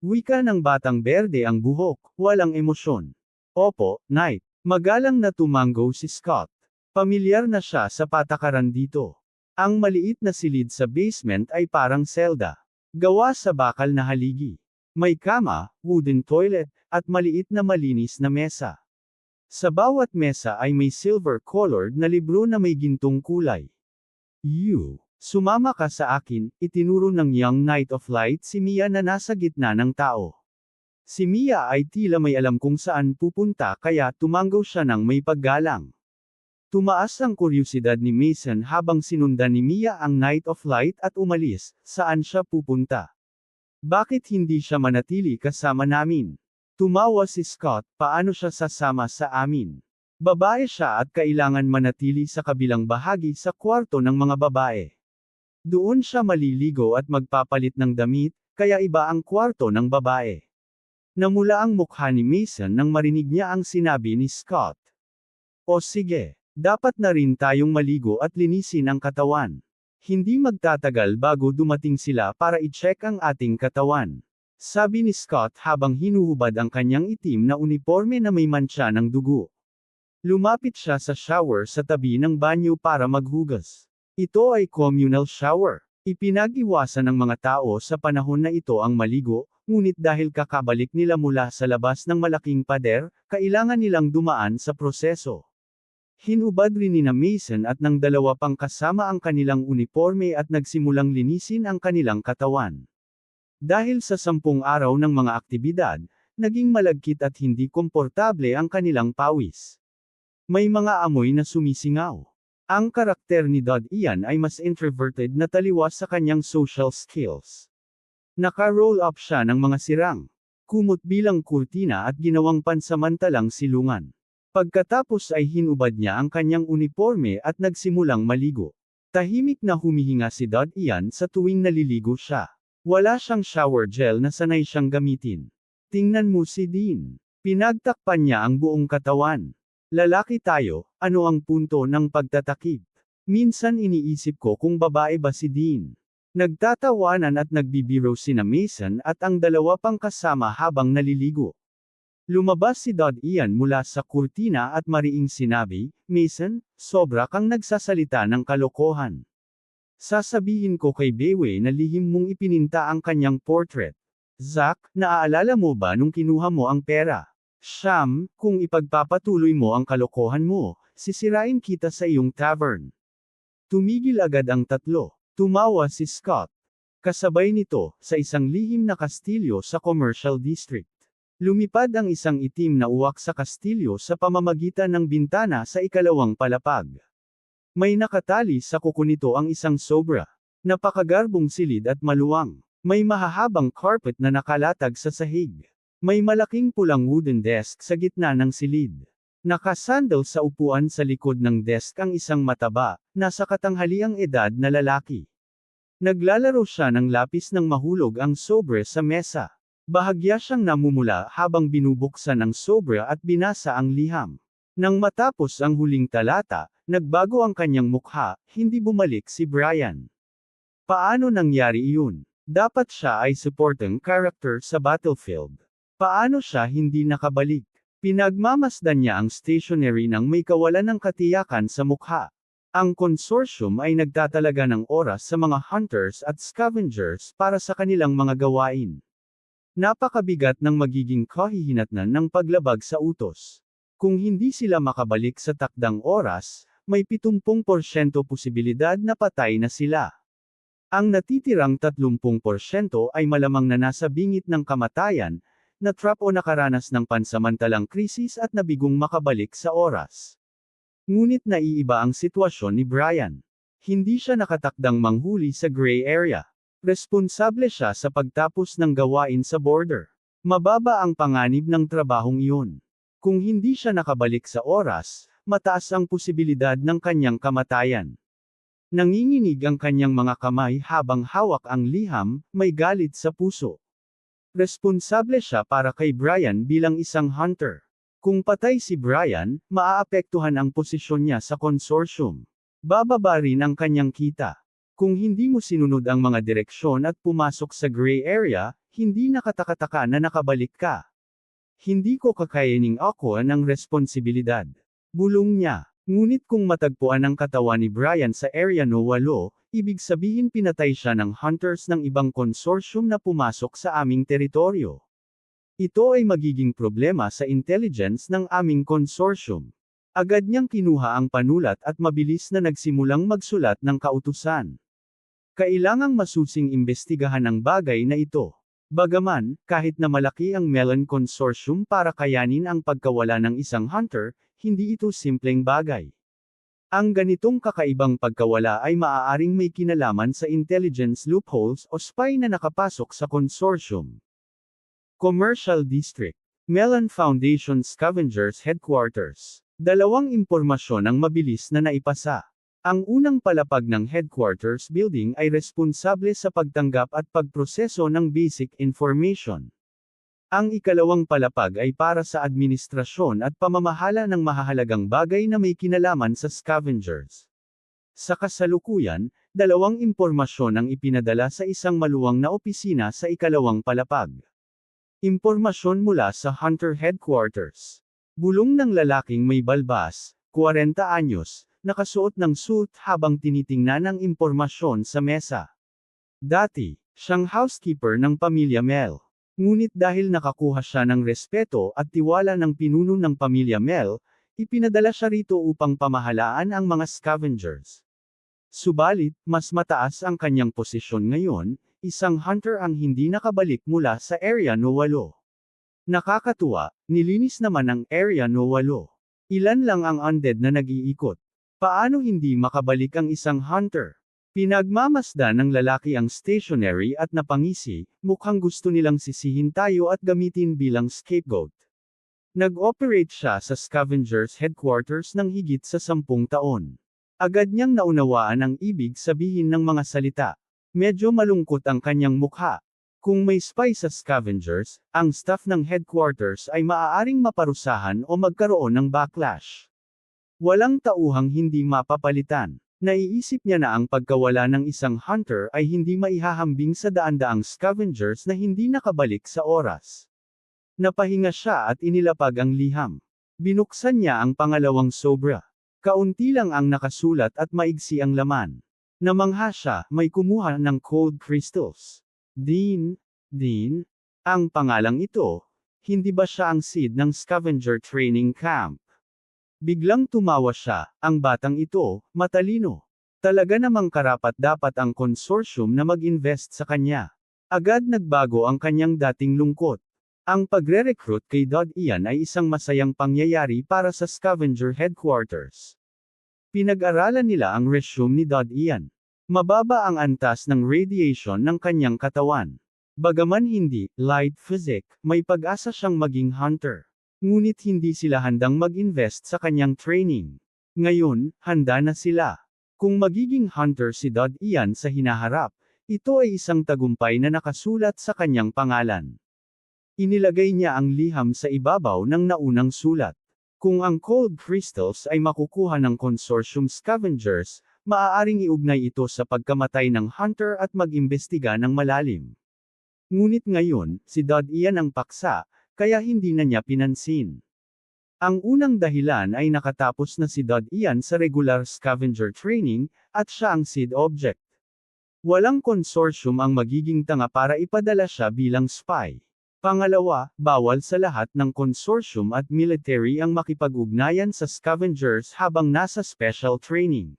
Wika ng Batang Berde ang buhok, walang emosyon. Opo, Knight. Magalang na tumanggo si Scott. Pamilyar na siya sa patakaran dito. Ang maliit na silid sa basement ay parang selda. Gawa sa bakal na haligi. May kama, wooden toilet, at maliit na malinis na mesa. Sa bawat mesa ay may silver-colored na libro na may gintong kulay. Sumama ka sa akin, itinuro ng Young Knight of Light si Mia na nasa gitna ng tao. Si Mia ay tila may alam kung saan pupunta kaya tumanggo siya ng may paggalang. Tumaas ang kuryusidad ni Mason habang sinundan ni Mia ang Knight of Light at umalis, saan siya pupunta. Bakit hindi siya manatili kasama namin? Tumawa si Scott, paano siya sasama sa amin? Babae siya at kailangan manatili sa kabilang bahagi sa kwarto ng mga babae. Doon siya maliligo at magpapalit ng damit, kaya iba ang kwarto ng babae. Namula ang mukha ni Mason nang marinig niya ang sinabi ni Scott. O sige, dapat na rin tayong maligo at linisin ang katawan. Hindi magtatagal bago dumating sila para i-check ang ating katawan. Sabi ni Scott habang hinuhubad ang kanyang itim na uniforme na may mantsa ng dugo. Lumapit siya sa shower sa tabi ng banyo para maghugas. Ito ay communal shower. Ipinag-iwasan ng mga tao sa panahon na ito ang maligo, ngunit dahil kakabalik nila mula sa labas ng malaking pader, kailangan nilang dumaan sa proseso. Hinubad rin ni Mason at ng dalawa pang kasama ang kanilang uniforme at nagsimulang linisin ang kanilang katawan. Dahil sa 10 araw ng mga aktibidad, naging malagkit at hindi komportable ang kanilang pawis. May mga amoy na sumisingaw. Ang karakter ni Dod Ian ay mas introverted na taliwas sa kanyang social skills. Naka-roll up siya ng mga sirang kumot bilang kurtina at ginawang pansamantalang silungan. Pagkatapos ay hinubad niya ang kanyang uniforme at nagsimulang maligo. Tahimik na humihinga si Dod Ian sa tuwing naliligo siya. Wala siyang shower gel na sanay siyang gamitin. Tingnan mo si Dean. Pinagtakpan niya ang buong katawan. Lalaki tayo, ano ang punto ng pagtatakip? Minsan iniisip ko kung babae ba si Dean. Nagtatawanan at nagbibiro sina Mason at ang dalawa pang kasama habang naliligo. Lumabas si Dod Ian mula sa kurtina at mariing sinabi, Mason, sobra kang nagsasalita ng kalokohan. Sasabihin ko kay Bewe na lihim mong ipininta ang kanyang portrait. Zack, naaalala mo ba nung kinuha mo ang pera? Siyam, kung ipagpapatuloy mo ang kalokohan mo, sisirain kita sa iyong tavern. Tumigil agad ang tatlo. Tumawa si Scott. Kasabay nito, sa isang lihim na kastilyo sa commercial district. Lumipad ang isang itim na uwak sa kastilyo sa pamamagitan ng bintana sa ikalawang palapag. May nakatali sa kuko nito ang isang sobra. Napakagarbong silid at maluwang. May mahahabang carpet na nakalatag sa sahig. May malaking pulang wooden desk sa gitna ng silid. Nakasandal sa upuan sa likod ng desk ang isang mataba, nasa katanghaliang edad na lalaki. Naglalaro siya ng lapis nang mahulog ang sobre sa mesa. Bahagya siyang namumula habang binubuksan ang sobre at binasa ang liham. Nang matapos ang huling talata, nagbago ang kanyang mukha, hindi bumalik si Brian. Paano nangyari iyon? Dapat siya ay supporting character sa Battlefield. Paano siya hindi nakabalik? Pinagmamasdan niya ang stationery nang may kawalan ng katiyakan sa mukha. Ang consortium ay nagtatalaga ng oras sa mga hunters at scavengers para sa kanilang mga gawain. Napakabigat ng magiging kahihinatnan ng paglabag sa utos. Kung hindi sila makabalik sa takdang oras, may 70% posibilidad na patay na sila. Ang natitirang 30% ay malamang na nasa bingit ng kamatayan, na-trap o nakaranas ng pansamantalang krisis at nabigong makabalik sa oras. Ngunit naiiba ang sitwasyon ni Brian. Hindi siya nakatakdang manghuli sa gray area. Responsable siya sa pagtapos ng gawain sa border. Mababa ang panganib ng trabahong iyon. Kung hindi siya nakabalik sa oras, mataas ang posibilidad ng kanyang kamatayan. Nanginginig ang kanyang mga kamay habang hawak ang liham, may galit sa puso. Responsable siya para kay Brian bilang isang hunter. Kung patay si Brian, maaapektuhan ang posisyon niya sa consortium. Bababa rin ang kanyang kita. Kung hindi mo sinunod ang mga direksyon at pumasok sa gray area, hindi nakataka-taka na nakabalik ka. Hindi ko kakayaning ako ang responsibilidad. Bulong niya. Ngunit kung matagpuan ang katawan ni Brian sa Area No. 8, ibig sabihin pinatay siya ng hunters ng ibang consortium na pumasok sa aming teritoryo. Ito ay magiging problema sa intelligence ng aming consortium. Agad niyang kinuha ang panulat at mabilis na nagsimulang magsulat ng kautusan. Kailangang masusing imbestigahan ang bagay na ito. Bagaman, kahit na malaki ang Melon Consortium para kayanin ang pagkawala ng isang hunter, hindi ito simpleng bagay. Ang ganitong kakaibang pagkawala ay maaaring may kinalaman sa intelligence loopholes o spy na nakapasok sa consortium. Commercial District. Melon Foundation Scavengers Headquarters. Dalawang impormasyon ang mabilis na naipasa. Ang unang palapag ng headquarters building ay responsable sa pagtanggap at pagproseso ng basic information. Ang ikalawang palapag ay para sa administrasyon at pamamahala ng mahahalagang bagay na may kinalaman sa scavengers. Sa kasalukuyan, dalawang impormasyon ang ipinadala sa isang maluwang na opisina sa ikalawang palapag. Impormasyon mula sa Hunter Headquarters. Bulong ng lalaking may balbas, 40 anyos, nakasuot ng suit habang tinitingnan ang impormasyon sa mesa. Dati, siyang housekeeper ng pamilya Mel. Ngunit dahil nakakuha siya ng respeto at tiwala ng pinuno ng pamilya Mel, ipinadala siya rito upang pamahalaan ang mga scavengers. Subalit, mas mataas ang kanyang posisyon ngayon, isang hunter ang hindi nakabalik mula sa Area No. 8. Nakakatuwa, nilinis naman ang Area No. 8. Ilan lang ang undead na nag-iikot. Paano hindi makabalik ang isang hunter? Pinagmamasdan ng lalaki ang stationery at napangisi, mukhang gusto nilang sisihin tayo at gamitin bilang scapegoat. Nag-operate siya sa Scavengers Headquarters ng higit sa 10 taon. Agad niyang naunawaan ang ibig sabihin ng mga salita. Medyo malungkot ang kanyang mukha. Kung may spy sa Scavengers, ang staff ng headquarters ay maaaring maparusahan o magkaroon ng backlash. Walang tauhang hindi mapapalitan. Naiisip niya na ang pagkawala ng isang hunter ay hindi maihahambing sa daan-daang scavengers na hindi nakabalik sa oras. Napahinga siya at inilapag ang liham. Binuksan niya ang pangalawang sobra. Kaunti lang ang nakasulat at maigsi ang laman. Namangha siya, may kumuha ng cold crystals. Dean, ang pangalang ito, hindi ba siya ang seed ng scavenger training camp? Biglang tumawa siya, ang batang ito, matalino. Talaga namang karapat-dapat ang consortium na mag-invest sa kanya. Agad nagbago ang kanyang dating lungkot. Ang pagre-recruit kay Dodd Ian ay isang masayang pangyayari para sa Scavenger Headquarters. Pinag-aralan nila ang resume ni Dodd Ian. Mababa ang antas ng radiation ng kanyang katawan. Bagaman hindi, light physic, may pag-asa siyang maging hunter. Ngunit hindi sila handang mag-invest sa kanyang training. Ngayon, handa na sila. Kung magiging hunter si Dodd Ian sa hinaharap, ito ay isang tagumpay na nakasulat sa kanyang pangalan. Inilagay niya ang liham sa ibabaw ng naunang sulat. Kung ang cold crystals ay makukuha ng consortium scavengers, maaaring iugnay ito sa pagkamatay ng hunter at mag-imbestiga ng malalim. Ngunit ngayon, si Dodd Ian ang paksa, kaya hindi na niya pinansin. Ang unang dahilan ay nakatapos na si Dodd Ian sa regular scavenger training, at siya ang seed object. Walang consortium ang magiging tanga para ipadala siya bilang spy. Pangalawa, bawal sa lahat ng consortium at military ang makipag-ugnayan sa scavengers habang nasa special training.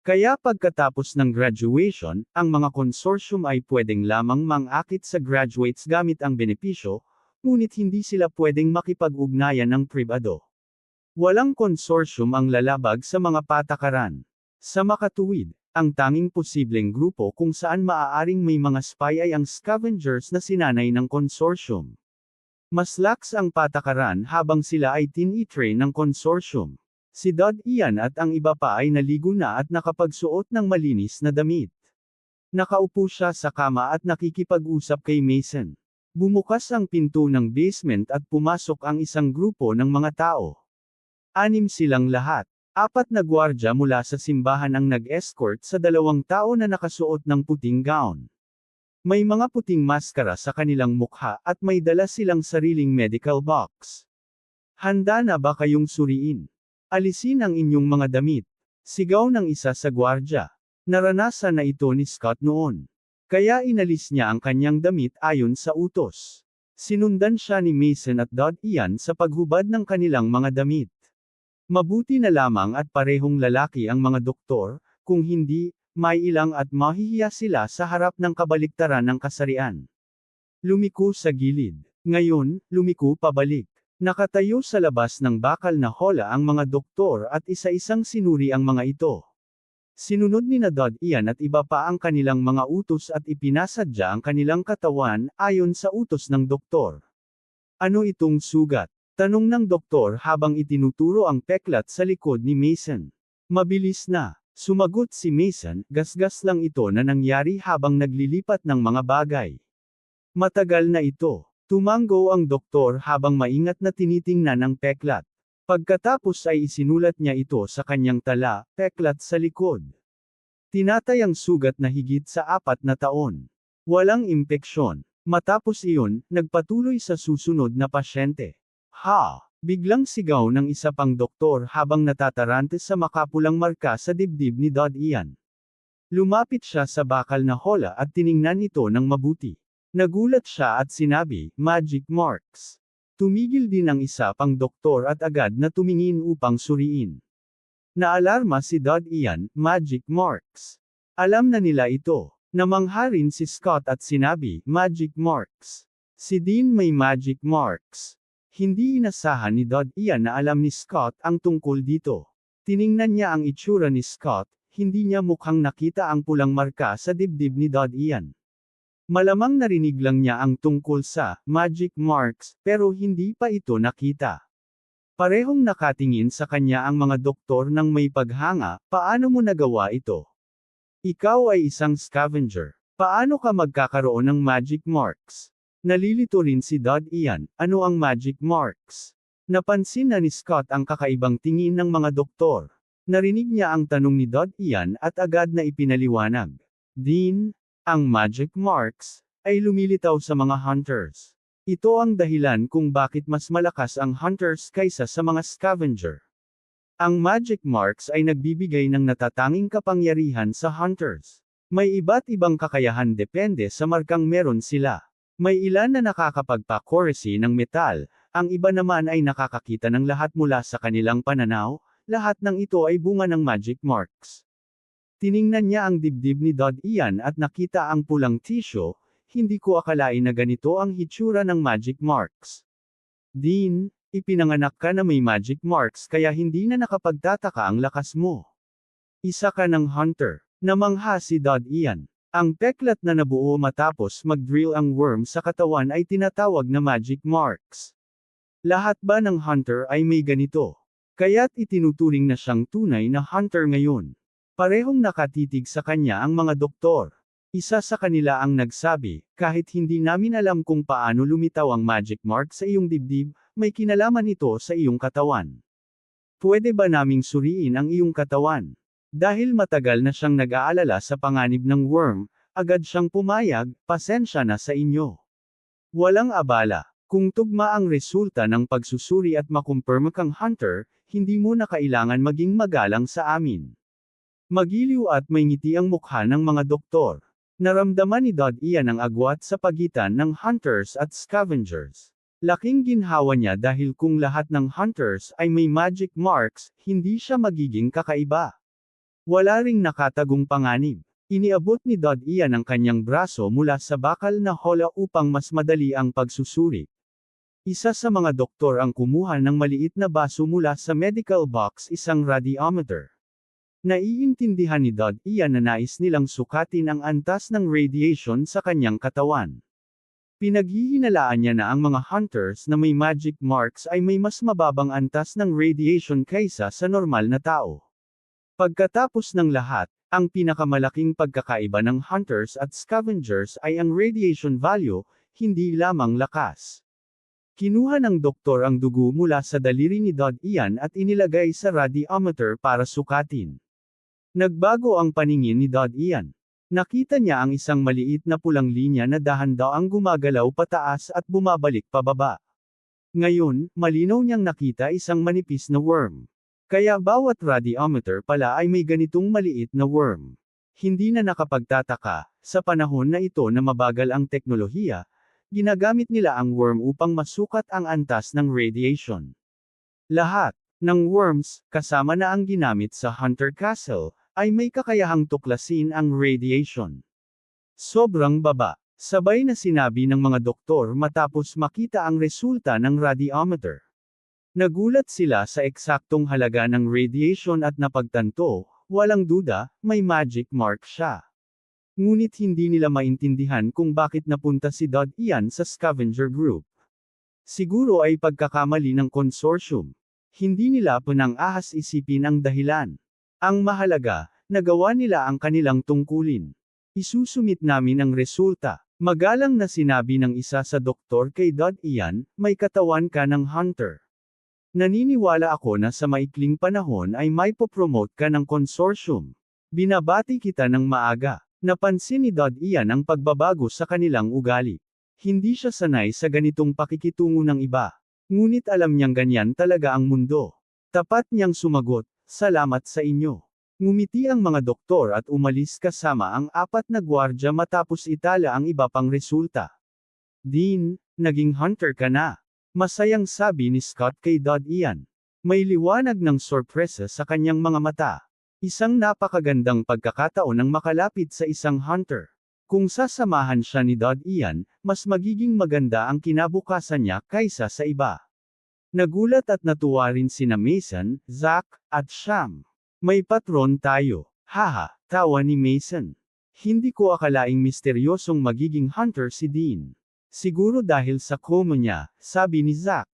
Kaya pagkatapos ng graduation, ang mga consortium ay pwedeng lamang mang-akit sa graduates gamit ang benepisyo, ngunit hindi sila pwedeng makipag-ugnayan ng pribado. Walang consortium ang lalabag sa mga patakaran. Sa makatuwid, ang tanging posibleng grupo kung saan maaaring may mga spy ay ang scavengers na sinanay ng consortium. Mas lax ang patakaran habang sila ay tinitrain ng consortium. Si Dod Ian at ang iba pa ay naligo na at nakapagsuot ng malinis na damit. Nakaupo siya sa kama at nakikipag-usap kay Mason. Bumukas ang pinto ng basement at pumasok ang isang grupo ng mga tao. 6 silang lahat. 4 na gwardya mula sa simbahan ang nag-escort sa 2 tao na nakasuot ng puting gown. May mga puting maskara sa kanilang mukha at may dala silang sariling medical box. Handa na ba kayong suriin? Alisin ang inyong mga damit. Sigaw ng isa sa gwardya. Naranasan na ito ni Scott noon. Kaya inalis niya ang kanyang damit ayon sa utos. Sinundan siya ni Mason at Dod Ian sa paghubad ng kanilang mga damit. Mabuti na lamang at parehong lalaki ang mga doktor, kung hindi, may ilang at mahihiya sila sa harap ng kabaliktaran ng kasarian. Lumiko sa gilid. Ngayon, lumiko pabalik. Nakatayo sa labas ng bakal na hola ang mga doktor at isa-isang sinuri ang mga ito. Sinunod ni na Dod Ian at iba pa ang kanilang mga utos at ipinasadya ang kanilang katawan ayon sa utos ng doktor. Ano itong sugat? Tanong ng doktor habang itinuturo ang peklat sa likod ni Mason. Mabilis na. Sumagot si Mason, gasgas lang ito na nangyari habang naglilipat ng mga bagay. Matagal na ito. Tumango ang doktor habang maingat na tinitingnan ang peklat. Pagkatapos ay isinulat niya ito sa kanyang tala, peklat sa likod. Tinatay ang sugat na higit sa 4 na taon. Walang impeksyon. Matapos iyon, nagpatuloy sa susunod na pasyente. Ha! Biglang sigaw ng isa pang doktor habang natatarante sa makapulang marka sa dibdib ni Dod Ian. Lumapit siya sa bakal na hola at tiningnan ito ng mabuti. Nagulat siya at sinabi, "Magic marks." Tumigil din ang isa pang doktor at agad na tumingin upang suriin. Naalarma si Dod Ian, "Magic marks." Alam na nila ito. Namangha rin si Scott at sinabi, "Magic marks." Si Dean may magic marks. Hindi inasahan ni Dod Ian na alam ni Scott ang tungkol dito. Tiningnan niya ang itsura ni Scott, hindi niya mukhang nakita ang pulang marka sa dibdib ni Dod Ian. Malamang narinig lang niya ang tungkol sa magic marks, pero hindi pa ito nakita. Parehong nakatingin sa kanya ang mga doktor nang may paghanga, "Paano mo nagawa ito? Ikaw ay isang scavenger. Paano ka magkakaroon ng magic marks?" Nalilito rin si Dod Ian, ano ang magic marks? Napansin na ni Scott ang kakaibang tingin ng mga doktor. Narinig niya ang tanong ni Dod Ian at agad na ipinaliwanag. Dean, ang magic marks ay lumilitaw sa mga hunters. Ito ang dahilan kung bakit mas malakas ang hunters kaysa sa mga scavenger. Ang magic marks ay nagbibigay ng natatanging kapangyarihan sa hunters. May iba't ibang kakayahan depende sa markang meron sila. May ilan na nakakapagpa-accuracy ng metal, ang iba naman ay nakakakita ng lahat mula sa kanilang pananaw, lahat ng ito ay bunga ng magic marks. Tiningnan niya ang dibdib ni Dod Ian at nakita ang pulang tissue, hindi ko akalain na ganito ang hitsura ng magic marks. Dean, ipinanganak ka na may magic marks kaya hindi na nakapagtataka ang lakas mo. Isa ka ng hunter. Namangha si Dod Ian. Ang peklat na nabuo matapos mag-drill ang worm sa katawan ay tinatawag na magic marks. Lahat ba ng hunter ay may ganito? Kaya't itinuturing na siyang tunay na hunter ngayon. Parehong nakatitig sa kanya ang mga doktor. Isa sa kanila ang nagsabi, "Kahit hindi namin alam kung paano lumitaw ang magic mark sa iyong dibdib, may kinalaman ito sa iyong katawan. Pwede ba naming suriin ang iyong katawan?" Dahil matagal na siyang nag-aalala sa panganib ng worm, agad siyang pumayag, "Pasensya na sa inyo. Walang abala. Kung tugma ang resulta ng pagsusuri at makumpirma kang hunter, hindi mo na kailangan maging magalang sa amin." Magiliw at may ngiti ang mukha ng mga doktor. Naramdaman ni Dod Ian ang agwat sa pagitan ng hunters at scavengers. Laking ginhawa niya dahil kung lahat ng hunters ay may magic marks, hindi siya magiging kakaiba. Wala ring nakatagong panganib. Iniabot ni Dod Ian ang kanyang braso mula sa bakal na hola upang mas madali ang pagsusuri. Isa sa mga doktor ang kumuha ng maliit na baso mula sa medical box, isang radiometer. Naiintindihan ni Dod Ian na nais nilang sukatin ang antas ng radiation sa kanyang katawan. Pinaghihinalaan niya na ang mga hunters na may magic marks ay may mas mababang antas ng radiation kaysa sa normal na tao. Pagkatapos ng lahat, ang pinakamalaking pagkakaiba ng hunters at scavengers ay ang radiation value, hindi lamang lakas. Kinuha ng doktor ang dugo mula sa daliri ni Dod Ian at inilagay sa radiometer para sukatin. Nagbago ang paningin ni Dod Ian. Nakita niya ang isang maliit na pulang linya na dahan-daang gumagalaw pataas at bumabalik pababa. Ngayon, malinaw niyang nakita isang manipis na worm. Kaya bawat radiometer pala ay may ganitong maliit na worm. Hindi na nakapagtataka, sa panahon na ito na mabagal ang teknolohiya, ginagamit nila ang worm upang masukat ang antas ng radiation. Lahat ng worms, kasama na ang ginamit sa Hunter Castle, ay may kakayahang tuklasin ang radiation. Sobrang baba, sabay na sinabi ng mga doktor matapos makita ang resulta ng radiometer. Nagulat sila sa eksaktong halaga ng radiation at napagtanto, walang duda, may magic mark siya. Ngunit hindi nila maintindihan kung bakit napunta si Dod Ian sa scavenger group. Siguro ay pagkakamali ng consortium. Hindi nila pinang-ahas isipin ang dahilan. Ang mahalaga, nagawa nila ang kanilang tungkulin. Isusumit namin ang resulta. Magalang na sinabi ng isa sa doktor kay Dod Ian, may katawan ka ng hunter. Naniniwala ako na sa maikling panahon ay may popromote ka ng consortium. Binabati kita ng maaga. Napansin ni Dod Ian ang pagbabago sa kanilang ugali. Hindi siya sanay sa ganitong pakikitungo ng iba. Ngunit alam niyang ganyan talaga ang mundo. Tapat niyang sumagot, salamat sa inyo. Ngumiti ang mga doktor at umalis kasama ang 4 na gwardya matapos itala ang iba pang resulta. Dean, naging hunter ka na. Masayang sabi ni Scott kay Dod Ian. May liwanag ng sorpresa sa kanyang mga mata. Isang napakagandang pagkakataon ng makalapit sa isang hunter. Kung sasamahan siya ni Dod Ian, mas magiging maganda ang kinabukasan niya kaysa sa iba. Nagulat at natuwa rin sina Mason, Zach, at Sham. May patron tayo. Haha, tawa ni Mason. Hindi ko akalaing misteryosong magiging hunter si Dean. Siguro dahil sa komo niya, sabi ni Zach.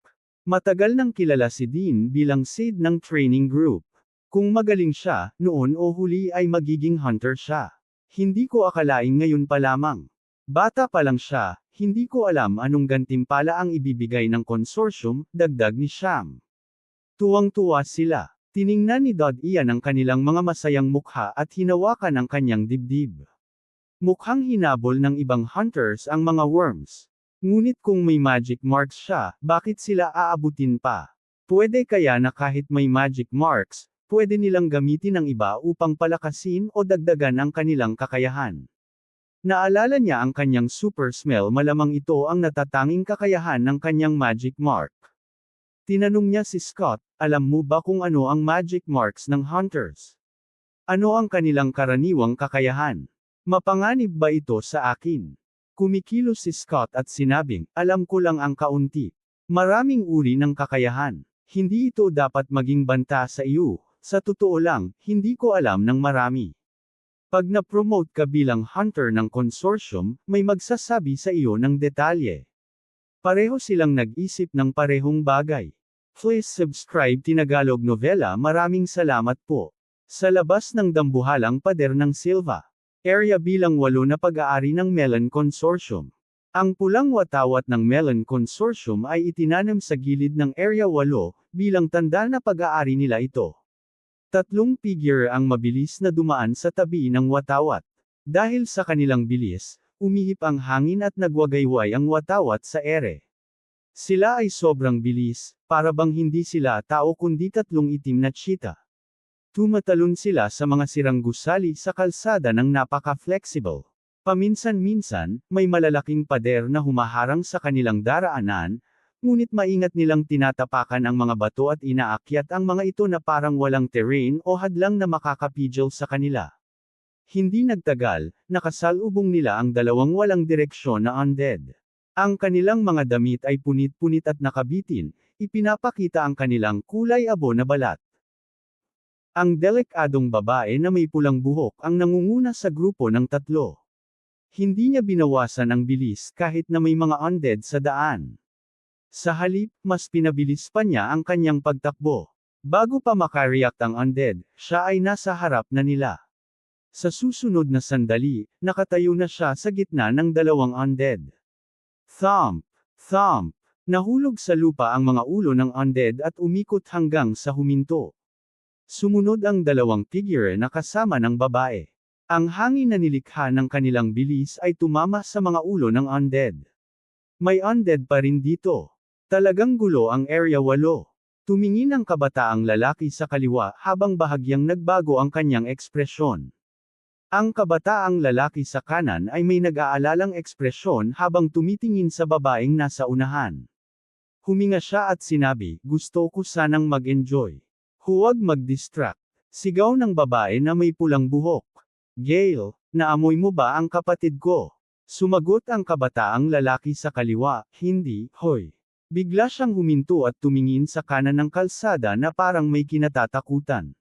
Matagal nang kilala si Dean bilang SID ng training group. Kung magaling siya, noon o huli ay magiging hunter siya. Hindi ko akalaing ngayon pa lamang. Bata pa lang siya, hindi ko alam anong gantimpala ang ibibigay ng consortium, dagdag ni Sham. Tuwang-tuwa sila. Tiningnan ni Dod Ian ang kanilang mga masayang mukha at hinawakan ang kanyang dibdib. Mukhang hinabol ng ibang hunters ang mga worms. Ngunit kung may magic marks siya, bakit sila aabutin pa? Pwede kaya na kahit may magic marks, pwede nilang gamitin ng iba upang palakasin o dagdagan ang kanilang kakayahan. Naalala niya ang kanyang super smell, malamang ito ang natatanging kakayahan ng kanyang magic mark. Tinanong niya si Scott, alam mo ba kung ano ang magic marks ng hunters? Ano ang kanilang karaniwang kakayahan? Mapanganib ba ito sa akin? Kumikilos si Scott at sinabing, alam ko lang ang kaunti. Maraming uri ng kakayahan. Hindi ito dapat maging banta sa iyo. Sa totoo lang, hindi ko alam ng marami. Pag na-promote ka bilang hunter ng consortium, may magsasabi sa iyo ng detalye. Pareho silang nag-isip ng parehong bagay. Please subscribe Tinagalog Novela. Maraming salamat po. Sa labas ng dambuhalang pader ng Silva. Area bilang 8 na pag-aari ng Melon Consortium. Ang pulang watawat ng Melon Consortium ay itinanam sa gilid ng Area 8, bilang tanda na pag-aari nila ito. 3 figure ang mabilis na dumaan sa tabi ng watawat. Dahil sa kanilang bilis, umihip ang hangin at nagwagayway ang watawat sa ere. Sila ay sobrang bilis, para bang hindi sila tao kundi 3 itim na cheetah. Tumatalon sila sa mga sirang gusali sa kalsada ng napaka-flexible. Paminsan-minsan, may malalaking pader na humaharang sa kanilang daraanan, ngunit maingat nilang tinatapakan ang mga bato at inaakyat ang mga ito na parang walang terrain o hadlang na makakapigil sa kanila. Hindi nagtagal, nakasalubong nila ang 2 walang direksyon na undead. Ang kanilang mga damit ay punit-punit at nakabitin, ipinapakita ang kanilang kulay abo na balat. Ang delikadong babae na may pulang buhok ang nangunguna sa grupo ng 3. Hindi niya binawasan ang bilis kahit na may mga undead sa daan. Sa halip, mas pinabilis pa niya ang kanyang pagtakbo. Bago pa makareact ang undead, siya ay nasa harap na nila. Sa susunod na sandali, nakatayo na siya sa gitna ng dalawang undead. Thump! Thump! Nahulog sa lupa ang mga ulo ng undead at umikot hanggang sa huminto. Sumunod ang dalawang figure na kasama ng babae. Ang hangin na nilikha ng kanilang bilis ay tumama sa mga ulo ng undead. May undead pa rin dito. Talagang gulo ang Area 8. Tumingin ang kabataang lalaki sa kaliwa habang bahagyang nagbago ang kanyang ekspresyon. Ang kabataang lalaki sa kanan ay may nag-aalalang ekspresyon habang tumitingin sa babaeng nasa unahan. Huminga siya at sinabi, "Gusto ko sanang mag-enjoy. Huwag mag-distract." Sigaw ng babae na may pulang buhok. "Gale, naamoy mo ba ang kapatid ko?" Sumagot ang kabataang lalaki sa kaliwa, "Hindi, hoy." Bigla siyang huminto at tumingin sa kanan ng kalsada na parang may kinatatakutan.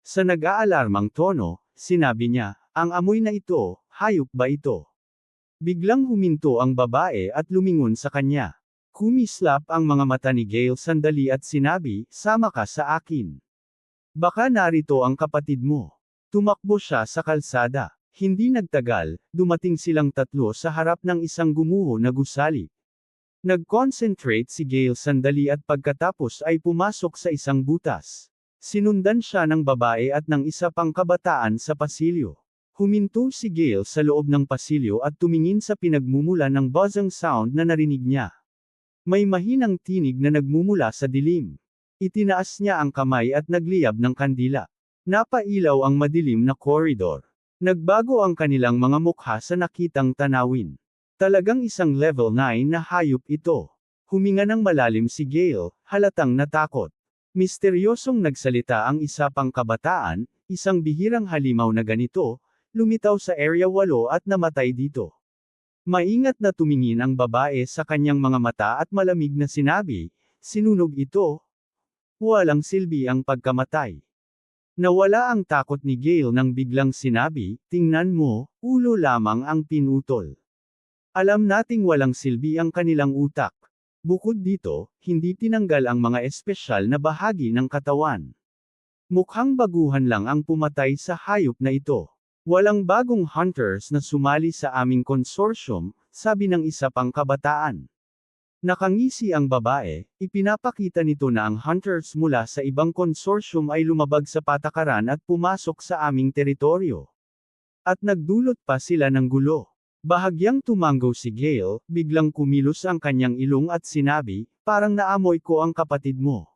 Sa nag-aalarmang tono, sinabi niya, "Ang amoy na ito, hayop ba ito?" Biglang huminto ang babae at lumingon sa kanya. Kumislap ang mga mata ni Gale sandali at sinabi, "Sama ka sa akin. Baka narito ang kapatid mo." Tumakbo siya sa kalsada. Hindi nagtagal, dumating silang tatlo sa harap ng isang gumuho na gusali. Nag-concentrate si Gale sandali at pagkatapos ay pumasok sa isang butas. Sinundan siya ng babae at ng isa pang kabataan sa pasilyo. Huminto si Gale sa loob ng pasilyo at tumingin sa pinagmumula ng buzzing sound na narinig niya. May mahinang tinig na nagmumula sa dilim. Itinaas niya ang kamay at nagliyab ng kandila. Napailaw ang madilim na koridor. Nagbago ang kanilang mga mukha sa nakitang tanawin. Talagang isang level 9 na hayop ito. Huminga ng malalim si Gale, halatang natakot. Misteryosong nagsalita ang isa pang kabataan, "Isang bihirang halimaw na ganito, lumitaw sa Area 8 at namatay dito." Maingat na tumingin ang babae sa kanyang mga mata at malamig na sinabi, "Sinunog ito." Walang silbi ang pagkamatay. Nawala ang takot ni Gale nang biglang sinabi, "Tingnan mo, ulo lamang ang pinutol." Alam nating walang silbi ang kanilang utak. Bukod dito, hindi tinanggal ang mga espesyal na bahagi ng katawan. Mukhang baguhan lang ang pumatay sa hayop na ito. "Walang bagong hunters na sumali sa aming consortium," sabi ng isa pang kabataan. Nakangisi ang babae, ipinapakita nito na ang hunters mula sa ibang consortium ay lumabag sa patakaran at pumasok sa aming teritoryo. At nagdulot pa sila ng gulo. Bahagyang tumanggaw si Gale, biglang kumilos ang kanyang ilong at sinabi, "Parang naamoy ko ang kapatid mo."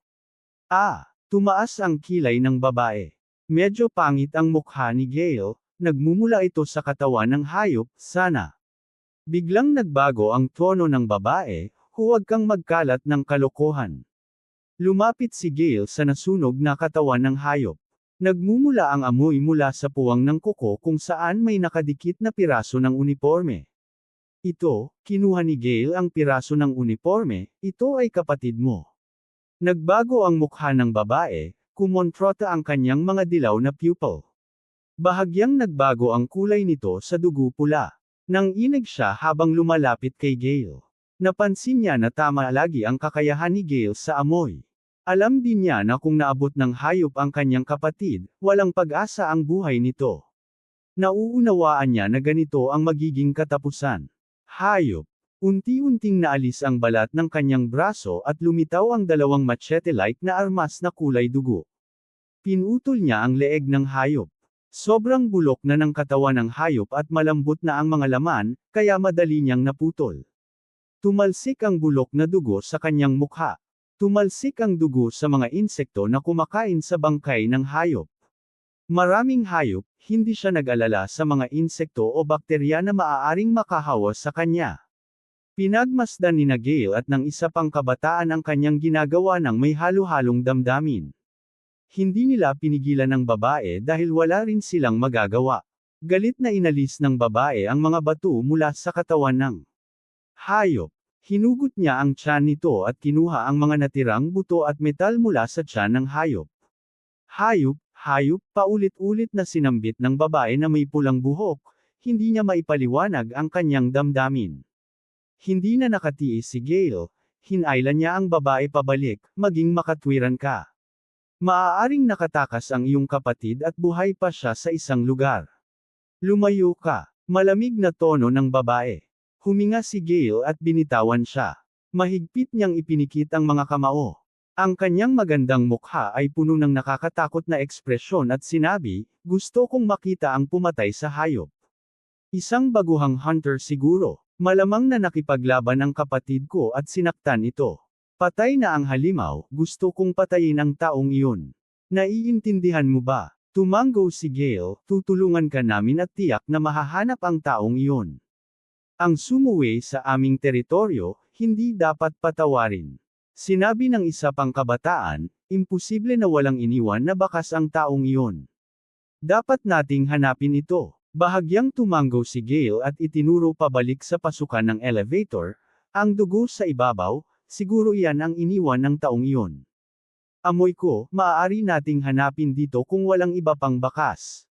Tumaas ang kilay ng babae. Medyo pangit ang mukha ni Gale, nagmumula ito sa katawan ng hayop, sana. Biglang nagbago ang tono ng babae, "Huwag kang magkalat ng kalokohan." Lumapit si Gale sa nasunog na katawan ng hayop. Nagmumula ang amoy mula sa puwang ng kuko kung saan may nakadikit na piraso ng uniforme. Ito, kinuha ni Gale ang piraso ng uniforme, "Ito ay kapatid mo." Nagbago ang mukha ng babae, kumontrota ang kanyang mga dilaw na pupil. Bahagyang nagbago ang kulay nito sa dugo pula. Nanginig siya habang lumalapit kay Gale. Napansin niya na tama lagi ang kakayahan ni Gale sa amoy. Alam din niya na kung naabot ng hayop ang kanyang kapatid, walang pag-asa ang buhay nito. Nauunawaan niya na ganito ang magiging katapusan. Hayop. Unti-unting naalis ang balat ng kanyang braso at lumitaw ang dalawang machete-like na armas na kulay dugo. Pinutol niya ang leeg ng hayop. Sobrang bulok na ng katawan ng hayop at malambot na ang mga laman, kaya madali niyang naputol. Tumalsik ang bulok na dugo sa kanyang mukha. Tumalsik ang dugo sa mga insekto na kumakain sa bangkay ng hayop. Maraming hayop, hindi siya nag-alala sa mga insekto o bakterya na maaaring makahawa sa kanya. Pinagmasdan ni Gale at ng isa pang kabataan ang kanyang ginagawa ng may halo-halong damdamin. Hindi nila pinigilan ng babae dahil wala rin silang magagawa. Galit na inalis ng babae ang mga bato mula sa katawan ng hayop. Hinugot niya ang tiyan nito at kinuha ang mga natirang buto at metal mula sa tiyan ng hayop. Hayop, hayop, paulit-ulit na sinambit ng babae na may pulang buhok, hindi niya maipaliwanag ang kanyang damdamin. Hindi na nakatiis si Gale, hinailan niya ang babae pabalik, maging makatwiran ka. Maaaring nakatakas ang iyong kapatid at buhay pa siya sa isang lugar. Lumayo ka. Malamig na tono ng babae. Huminga si Gale at binitawan siya. Mahigpit niyang ipinikit ang mga kamao. Ang kanyang magandang mukha ay puno ng nakakatakot na ekspresyon at sinabi, gusto kong makita ang pumatay sa hayop. Isang baguhang hunter siguro. Malamang na nakipaglaban ang kapatid ko at sinaktan ito. Patay na ang halimaw, gusto kong patayin ang taong iyon. Naiintindihan mo ba? Tumango si Gale, tutulungan ka namin at tiyak na mahahanap ang taong iyon. Ang sumuway sa aming teritoryo, hindi dapat patawarin. Sinabi ng isa pang kabataan, imposible na walang iniwan na bakas ang taong iyon. Dapat nating hanapin ito. Bahagyang tumango si Gale at itinuro pabalik sa pasukan ng elevator, ang dugo sa ibabaw, siguro iyan ang iniwan ng taong iyon. Amoy ko, maaari nating hanapin dito kung walang iba pang bakas.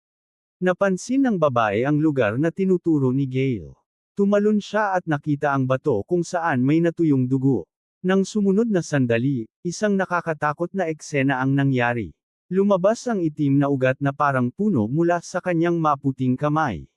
Napansin ng babae ang lugar na tinuturo ni Gale. Tumalon siya at nakita ang bato kung saan may natuyong dugo. Nang sumunod na sandali, isang nakakatakot na eksena ang nangyari. Lumabas ang itim na ugat na parang puno mula sa kanyang maputing kamay.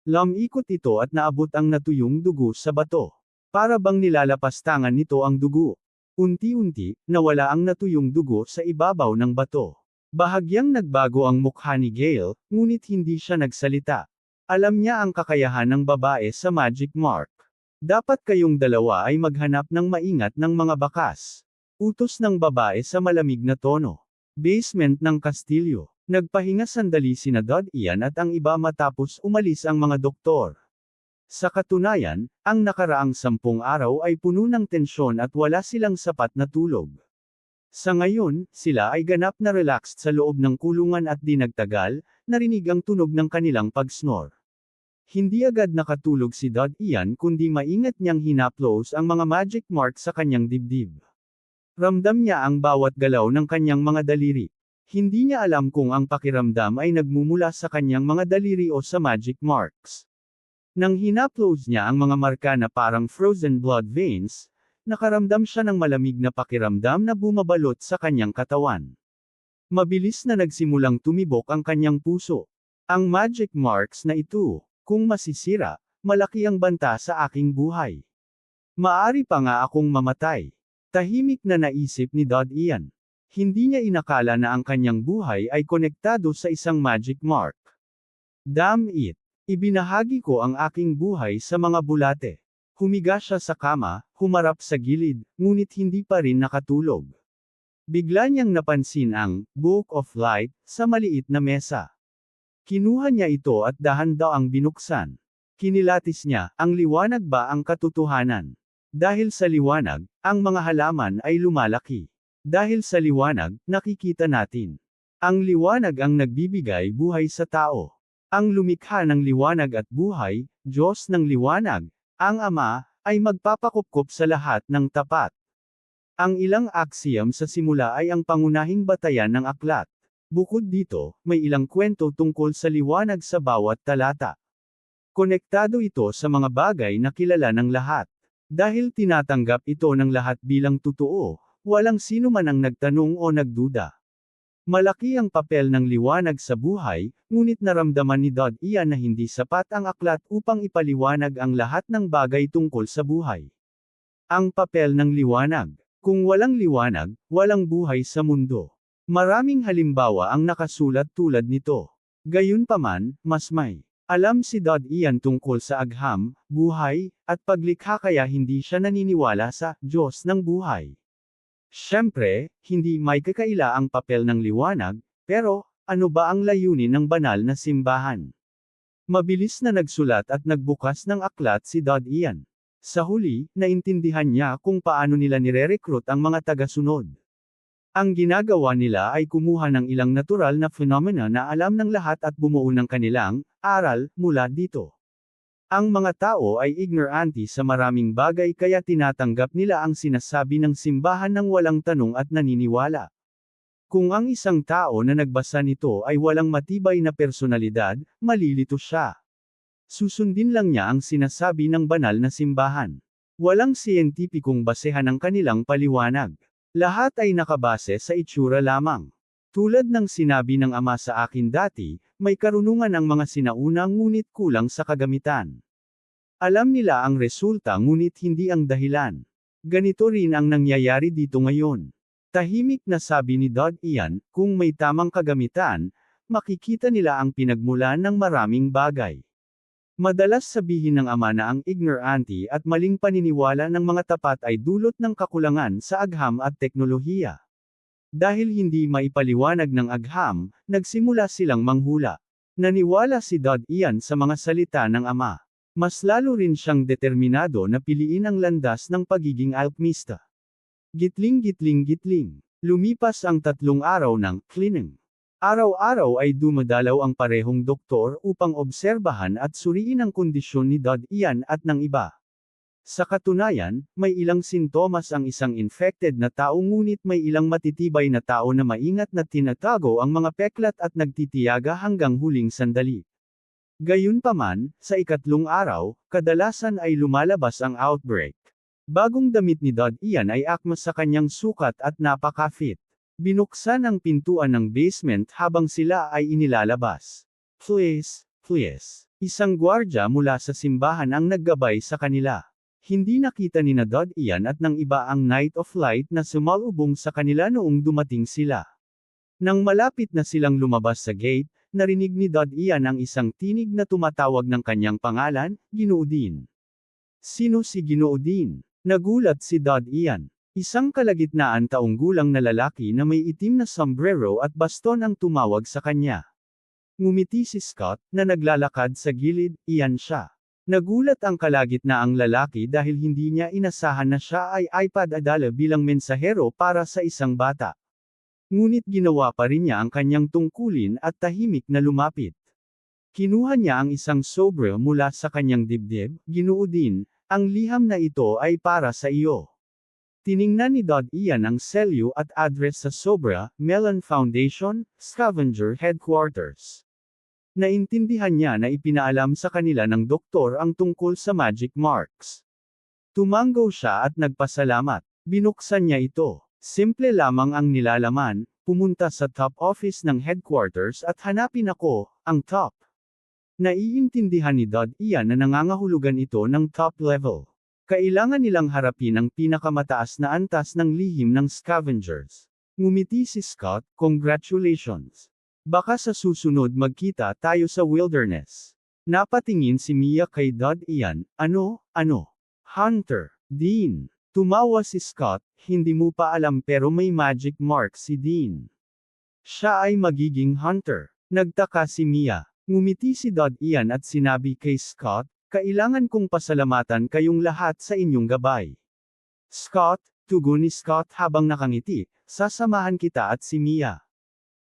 Lumikot ito at naabot ang natuyong dugo sa bato. Para bang nilalapastangan nito ang dugo. Unti-unti, nawala ang natuyong dugo sa ibabaw ng bato. Bahagyang nagbago ang mukha ni Gale, ngunit hindi siya nagsalita. Alam niya ang kakayahan ng babae sa magic mark. Dapat kayong dalawa ay maghanap ng maingat ng mga bakas. Utos ng babae sa malamig na tono. Basement ng kastilyo. Nagpahinga sandali sina Dod Ian at ang iba matapos umalis ang mga doktor. Sa katunayan, ang nakaraang 10 araw ay puno ng tensyon at wala silang sapat na tulog. Sa ngayon, sila ay ganap na relaxed sa loob ng kulungan at di nagtagal, narinig ang tunog ng kanilang pag-snore. Hindi agad nakatulog si Dod Ian kundi maingat niyang hinaplos ang mga magic mark sa kanyang dibdib. Ramdam niya ang bawat galaw ng kanyang mga daliri. Hindi niya alam kung ang pakiramdam ay nagmumula sa kanyang mga daliri o sa magic marks. Nang hinaplos niya ang mga marka na parang frozen blood veins, nakaramdam siya ng malamig na pakiramdam na bumabalot sa kanyang katawan. Mabilis na nagsimulang tumibok ang kanyang puso. Ang magic marks na ito, kung masisira, malaki ang banta sa aking buhay. Maari pa nga akong mamatay. Tahimik na naisip ni Dod Ian. Hindi niya inakala na ang kanyang buhay ay konektado sa isang magic mark. Damn it! Ibinahagi ko ang aking buhay sa mga bulate. Humiga siya sa kama, humarap sa gilid, ngunit hindi pa rin nakatulog. Bigla niyang napansin ang Book of Light sa maliit na mesa. Kinuha niya ito at dahan-dahang binuksan. Kinilatis niya, ang liwanag ba ang katotohanan? Dahil sa liwanag, ang mga halaman ay lumalaki. Dahil sa liwanag, nakikita natin. Ang liwanag ang nagbibigay buhay sa tao. Ang lumikha ng liwanag at buhay, Diyos ng liwanag, ang Ama, ay magpapakupkop sa lahat ng tapat. Ang ilang axiom sa simula ay ang pangunahing batayan ng aklat. Bukod dito, may ilang kwento tungkol sa liwanag sa bawat talata. Konektado ito sa mga bagay na kilala ng lahat. Dahil tinatanggap ito ng lahat bilang totoo, walang sino man ang nagtanong o nagduda. Malaki ang papel ng liwanag sa buhay, ngunit naramdaman ni Dod Ian na hindi sapat ang aklat upang ipaliwanag ang lahat ng bagay tungkol sa buhay. Ang papel ng liwanag. Kung walang liwanag, walang buhay sa mundo. Maraming halimbawa ang nakasulat tulad nito. Gayunpaman, mas may alam si Dod Ian tungkol sa agham, buhay, at paglikha kaya hindi siya naniniwala sa Diyos ng buhay. Siyempre, hindi may kakaila ang papel ng liwanag, pero, ano ba ang layunin ng banal na simbahan? Mabilis na nagsulat at nagbukas ng aklat si Dod Ian. Sa huli, naintindihan niya kung paano nila nire-recruit ang mga taga-sunod. Ang ginagawa nila ay kumuha ng ilang natural na phenomena na alam ng lahat at bumuo ng kanilang aral mula dito. Ang mga tao ay ignorante sa maraming bagay kaya tinatanggap nila ang sinasabi ng simbahan ng walang tanong at naniniwala. Kung ang isang tao na nagbasa nito ay walang matibay na personalidad, malilito siya. Susundin lang niya ang sinasabi ng banal na simbahan. Walang siyentipikong basehan ang kanilang paliwanag. Lahat ay nakabase sa itsura lamang. Tulad ng sinabi ng ama sa akin dati, may karunungan ang mga sinauna ngunit kulang sa kagamitan. Alam nila ang resulta ngunit hindi ang dahilan. Ganito rin ang nangyayari dito ngayon. Tahimik na sabi ni Dodd Ian, kung may tamang kagamitan, makikita nila ang pinagmulan ng maraming bagay. Madalas sabihin ng ama na ang ignorante at maling paniniwala ng mga tapat ay dulot ng kakulangan sa agham at teknolohiya. Dahil hindi maipaliwanag ng agham, nagsimula silang manghula. Naniwala si Dodd Ian sa mga salita ng ama. Mas lalo rin siyang determinado na piliin ang landas ng pagiging alkmista. Gitling. Lumipas ang 3 araw ng cleaning. Araw-araw ay dumadalaw ang parehong doktor upang obserbahan at suriin ang kondisyon ni Dodd Ian at ng iba. Sa katunayan, may ilang sintomas ang isang infected na tao ngunit may ilang matitibay na tao na maingat na tinatago ang mga peklat at nagtitiyaga hanggang huling sandali. Gayunpaman, sa 3 araw, kadalasan ay lumalabas ang outbreak. Bagong damit ni Dodd Ian ay akma sa kanyang sukat at napaka-fit. Binuksan ang pintuan ng basement habang sila ay inilalabas. Please. Isang gwardya mula sa simbahan ang naggabay sa kanila. Hindi nakita ni Dodd Ian at ng iba ang Night of Light na sumalubong sa kanila noong dumating sila. Nang malapit na silang lumabas sa gate, narinig ni Dodd Ian ang isang tinig na tumatawag ng kanyang pangalan, Ginoo Dean. Sino si Ginoo Dean? Nagulat si Dodd Ian. Isang kalagitnaan taong gulang na lalaki na may itim na sombrero at baston ang tumawag sa kanya. Ngumiti si Scott, na naglalakad sa gilid, iyan siya. Nagulat ang kalagitnaang lalaki dahil hindi niya inasahan na siya ay iPad-adala bilang mensahero para sa isang bata. Ngunit ginawa pa rin niya ang kanyang tungkulin at tahimik na lumapit. Kinuha niya ang isang sobre mula sa kanyang dibdib, Ginoo Dean, ang liham na ito ay para sa iyo. Tiningnan ni Dodd Ian ang selyo at address sa sobra, Mellon Foundation, Scavenger Headquarters. Naintindihan niya na ipinaalam sa kanila ng doktor ang tungkol sa magic marks. Tumango siya at nagpasalamat. Binuksan niya ito. Simple lamang ang nilalaman, pumunta sa top office ng headquarters at hanapin ako, ang top. Naiintindihan ni Dodd Ian na nangangahulugan ito ng top level. Kailangan nilang harapin ang pinakamataas na antas ng lihim ng scavengers. Ngumiti si Scott, congratulations. Baka sa susunod magkita tayo sa wilderness. Napatingin si Mia kay Dodd Ian, ano? Hunter. Dean. Tumawa si Scott, hindi mo pa alam pero may magic mark si Dean. Siya ay magiging hunter. Nagtaka si Mia. Ngumiti si Dodd Ian at sinabi kay Scott, kailangan kong pasalamatan kayong lahat sa inyong gabay. Scott, tugon ni Scott habang nakangiti, sasamahan kita at si Mia.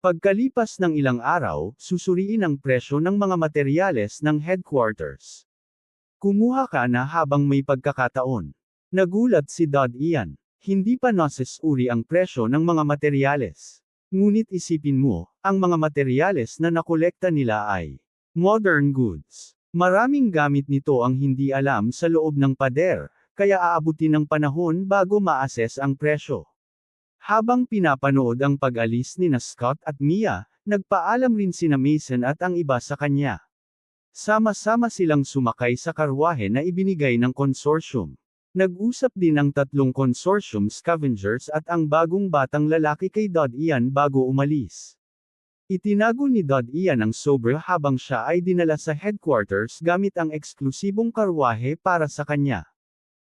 Pagkalipas ng ilang araw, susuriin ang presyo ng mga materyales ng headquarters. Kumuha ka na habang may pagkakataon. Nagulat si Dodd Ian. Hindi pa nasusuri ang presyo ng mga materyales. Ngunit isipin mo, ang mga materyales na nakolekta nila ay modern goods. Maraming gamit nito ang hindi alam sa loob ng pader, kaya aabutin ng panahon bago ma-assess ang presyo. Habang pinapanood ang pag-alis ni Scott at Mia, nagpaalam rin sina Mason at ang iba sa kanya. Sama-sama silang sumakay sa karwahe na ibinigay ng consortium. Nag-usap din ang 3 consortium scavengers at ang bagong batang lalaki kay Dodd Ian bago umalis. Itinago ni Dodd Ian ang sobre habang siya ay dinala sa headquarters gamit ang eksklusibong karwahe para sa kanya.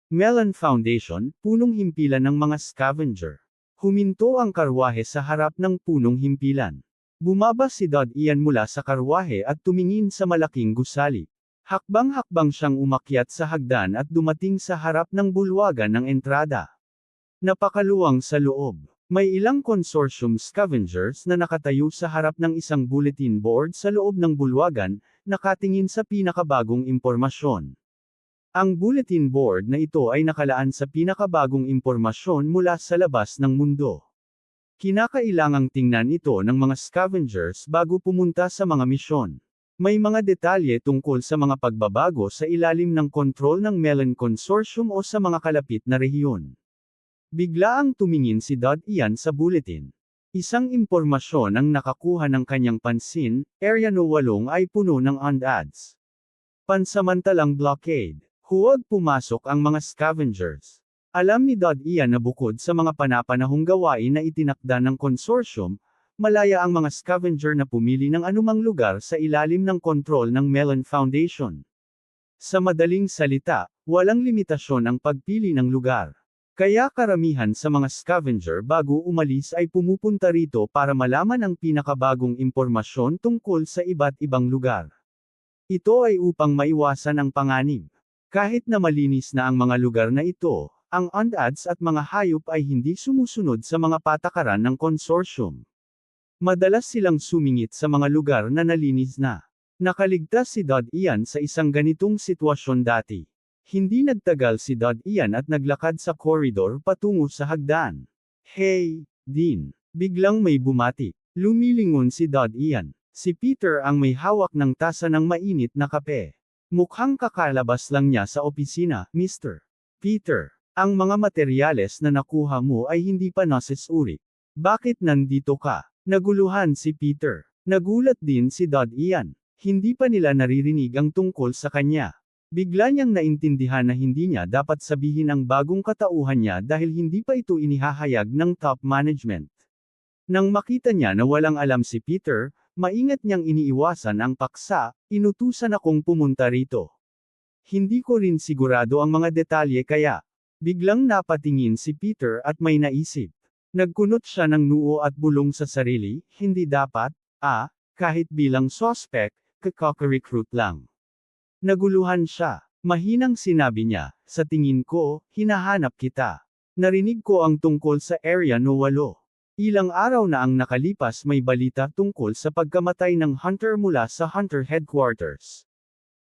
Mellon Foundation, punong himpilan ng mga scavenger. Huminto ang karwahe sa harap ng punong himpilan. Bumaba si Dodd Ian mula sa karwahe at tumingin sa malaking gusali. Hakbang-hakbang siyang umakyat sa hagdan at dumating sa harap ng bulwagan ng entrada. Napakaluwang sa loob. May ilang consortium scavengers na nakatayo sa harap ng isang bulletin board sa loob ng bulwagan, nakatingin sa pinakabagong impormasyon. Ang bulletin board na ito ay nakalaan sa pinakabagong impormasyon mula sa labas ng mundo. Kinakailangang tingnan ito ng mga scavengers bago pumunta sa mga misyon. May mga detalye tungkol sa mga pagbabago sa ilalim ng kontrol ng Melon Consortium o sa mga kalapit na rehiyon. Biglaang tumingin si Ian sa bulletin. Isang impormasyon ang nakakuha ng kanyang pansin, Area No 8 ay puno ng UNDADs. Pansamantalang blockade. Huwag pumasok ang mga scavengers. Alam ni Ian na bukod sa mga panapanahong gawain na itinakda ng consortium, malaya ang mga scavenger na pumili ng anumang lugar sa ilalim ng kontrol ng Melon Foundation. Sa madaling salita, walang limitasyon ang pagpili ng lugar. Kaya karamihan sa mga scavenger bago umalis ay pumupunta rito para malaman ang pinakabagong impormasyon tungkol sa iba't ibang lugar. Ito ay upang maiwasan ang panganib. Kahit na malinis na ang mga lugar na ito, ang UNDADs at mga hayop ay hindi sumusunod sa mga patakaran ng consortium. Madalas silang sumingit sa mga lugar na nalinis na. Nakaligtas si Ian sa isang ganitong sitwasyon dati. Hindi nagtagal si Ian at naglakad sa koridor patungo sa hagdan. Hey, Dean! Biglang may bumati. Lumilingon si Ian. Si Peter ang may hawak ng tasa ng mainit na kape. Mukhang kakalabas lang niya sa opisina, Mr. Peter. Ang mga materyales na nakuha mo ay hindi pa nasusuri. Bakit nandito ka? Naguluhan si Peter. Nagulat din si Ian. Hindi pa nila naririnig ang tungkol sa kanya. Bigla niyang naintindihan na hindi niya dapat sabihin ang bagong katauhan niya dahil hindi pa ito inihahayag ng top management. Nang makita niya na walang alam si Peter, maingat niyang iniiwasan ang paksa, inutusan akong pumunta rito. Hindi ko rin sigurado ang mga detalye kaya. Biglang napatingin si Peter at may naisip. Nagkunot siya ng noo at bulong sa sarili, hindi dapat, kahit bilang suspect, recruit lang. Naguluhan siya. Mahinang sinabi niya, sa tingin ko, hinahanap kita. Narinig ko ang tungkol sa Area No 8. Ilang araw na ang nakalipas may balita tungkol sa pagkamatay ng Hunter mula sa Hunter Headquarters.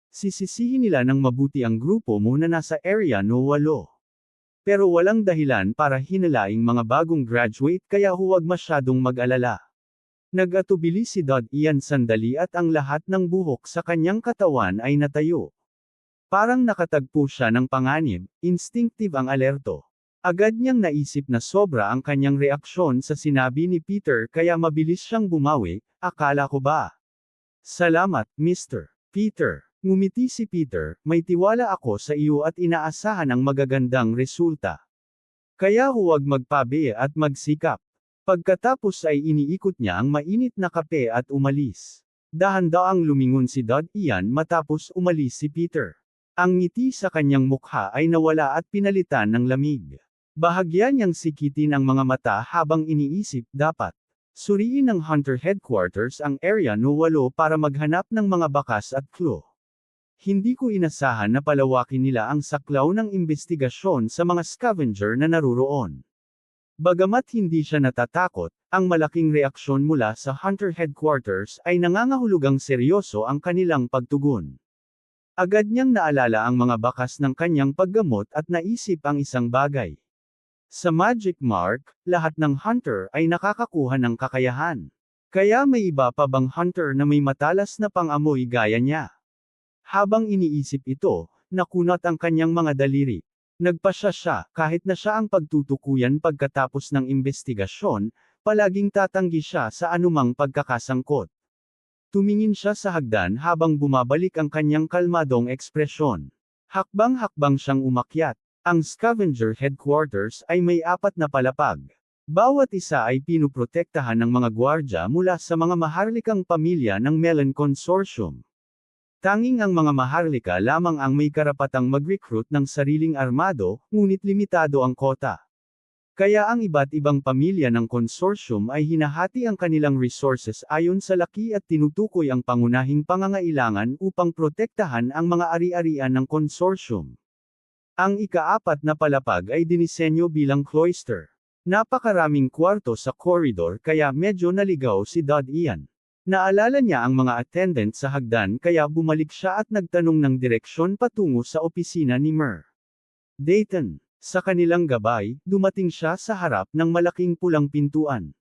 Sisisihin nila ng mabuti ang grupo mo na nasa Area No 8. Pero walang dahilan para hinalaing mga bagong graduate kaya huwag masyadong mag-alala. Nag-atubili si Ian sandali at ang lahat ng buhok sa kanyang katawan ay natayo. Parang nakatagpo siya ng panganib, instinctive ang alerto. Agad niyang naisip na sobra ang kanyang reaksyon sa sinabi ni Peter kaya mabilis siyang bumawi, akala ko ba? Salamat, Mr. Peter. Ngumiti si Peter, may tiwala ako sa iyo at inaasahan ang magagandang resulta. Kaya huwag magpabi at magsikap. Pagkatapos ay iniikot niya ang mainit na kape at umalis. Dahan-daang lumingon si Ian matapos umalis si Peter. Ang ngiti sa kanyang mukha ay nawala at pinalitan ng lamig. Bahagya niyang sikitin ang mga mata habang iniisip dapat. Suriin ng Hunter Headquarters ang Area No 8 para maghanap ng mga bakas at clue. Hindi ko inasahan na palawakin nila ang saklaw ng investigasyon sa mga scavenger na naruroon. Bagamat hindi siya natatakot, ang malaking reaksyon mula sa Hunter Headquarters ay nangangahulugang seryoso ang kanilang pagtugon. Agad niyang naalala ang mga bakas ng kanyang paggamot at naisip ang isang bagay. Sa Magic Mark, lahat ng Hunter ay nakakakuha ng kakayahan. Kaya may iba pa bang Hunter na may matalas na pang-amoy gaya niya? Habang iniisip ito, nakunat ang kanyang mga daliri. Nagpasya siya, kahit na siya ang pagtutukuyan pagkatapos ng investigasyon, palaging tatanggi siya sa anumang pagkakasangkot. Tumingin siya sa hagdan habang bumabalik ang kanyang kalmadong ekspresyon. Hakbang-hakbang siyang umakyat. Ang scavenger headquarters ay may 4 na palapag. Bawat isa ay pinuprotektahan ng mga gwardya mula sa mga maharlikang pamilya ng Melon Consortium. Tanging ang mga maharlika lamang ang may karapatang mag-recruit ng sariling armado, ngunit limitado ang kota. Kaya ang iba't ibang pamilya ng consortium ay hinahati ang kanilang resources ayon sa laki at tinutukoy ang pangunahing pangangailangan upang protektahan ang mga ari-arian ng consortium. Ang ika-4 na palapag ay dinisenyo bilang cloister. Napakaraming kwarto sa koridor kaya medyo naligaw si Ian. Naalala niya ang mga attendant sa hagdan kaya bumalik siya at nagtanong ng direksyon patungo sa opisina ni Mer. Dayton. Sa kanilang gabay, dumating siya sa harap ng malaking pulang pintuan.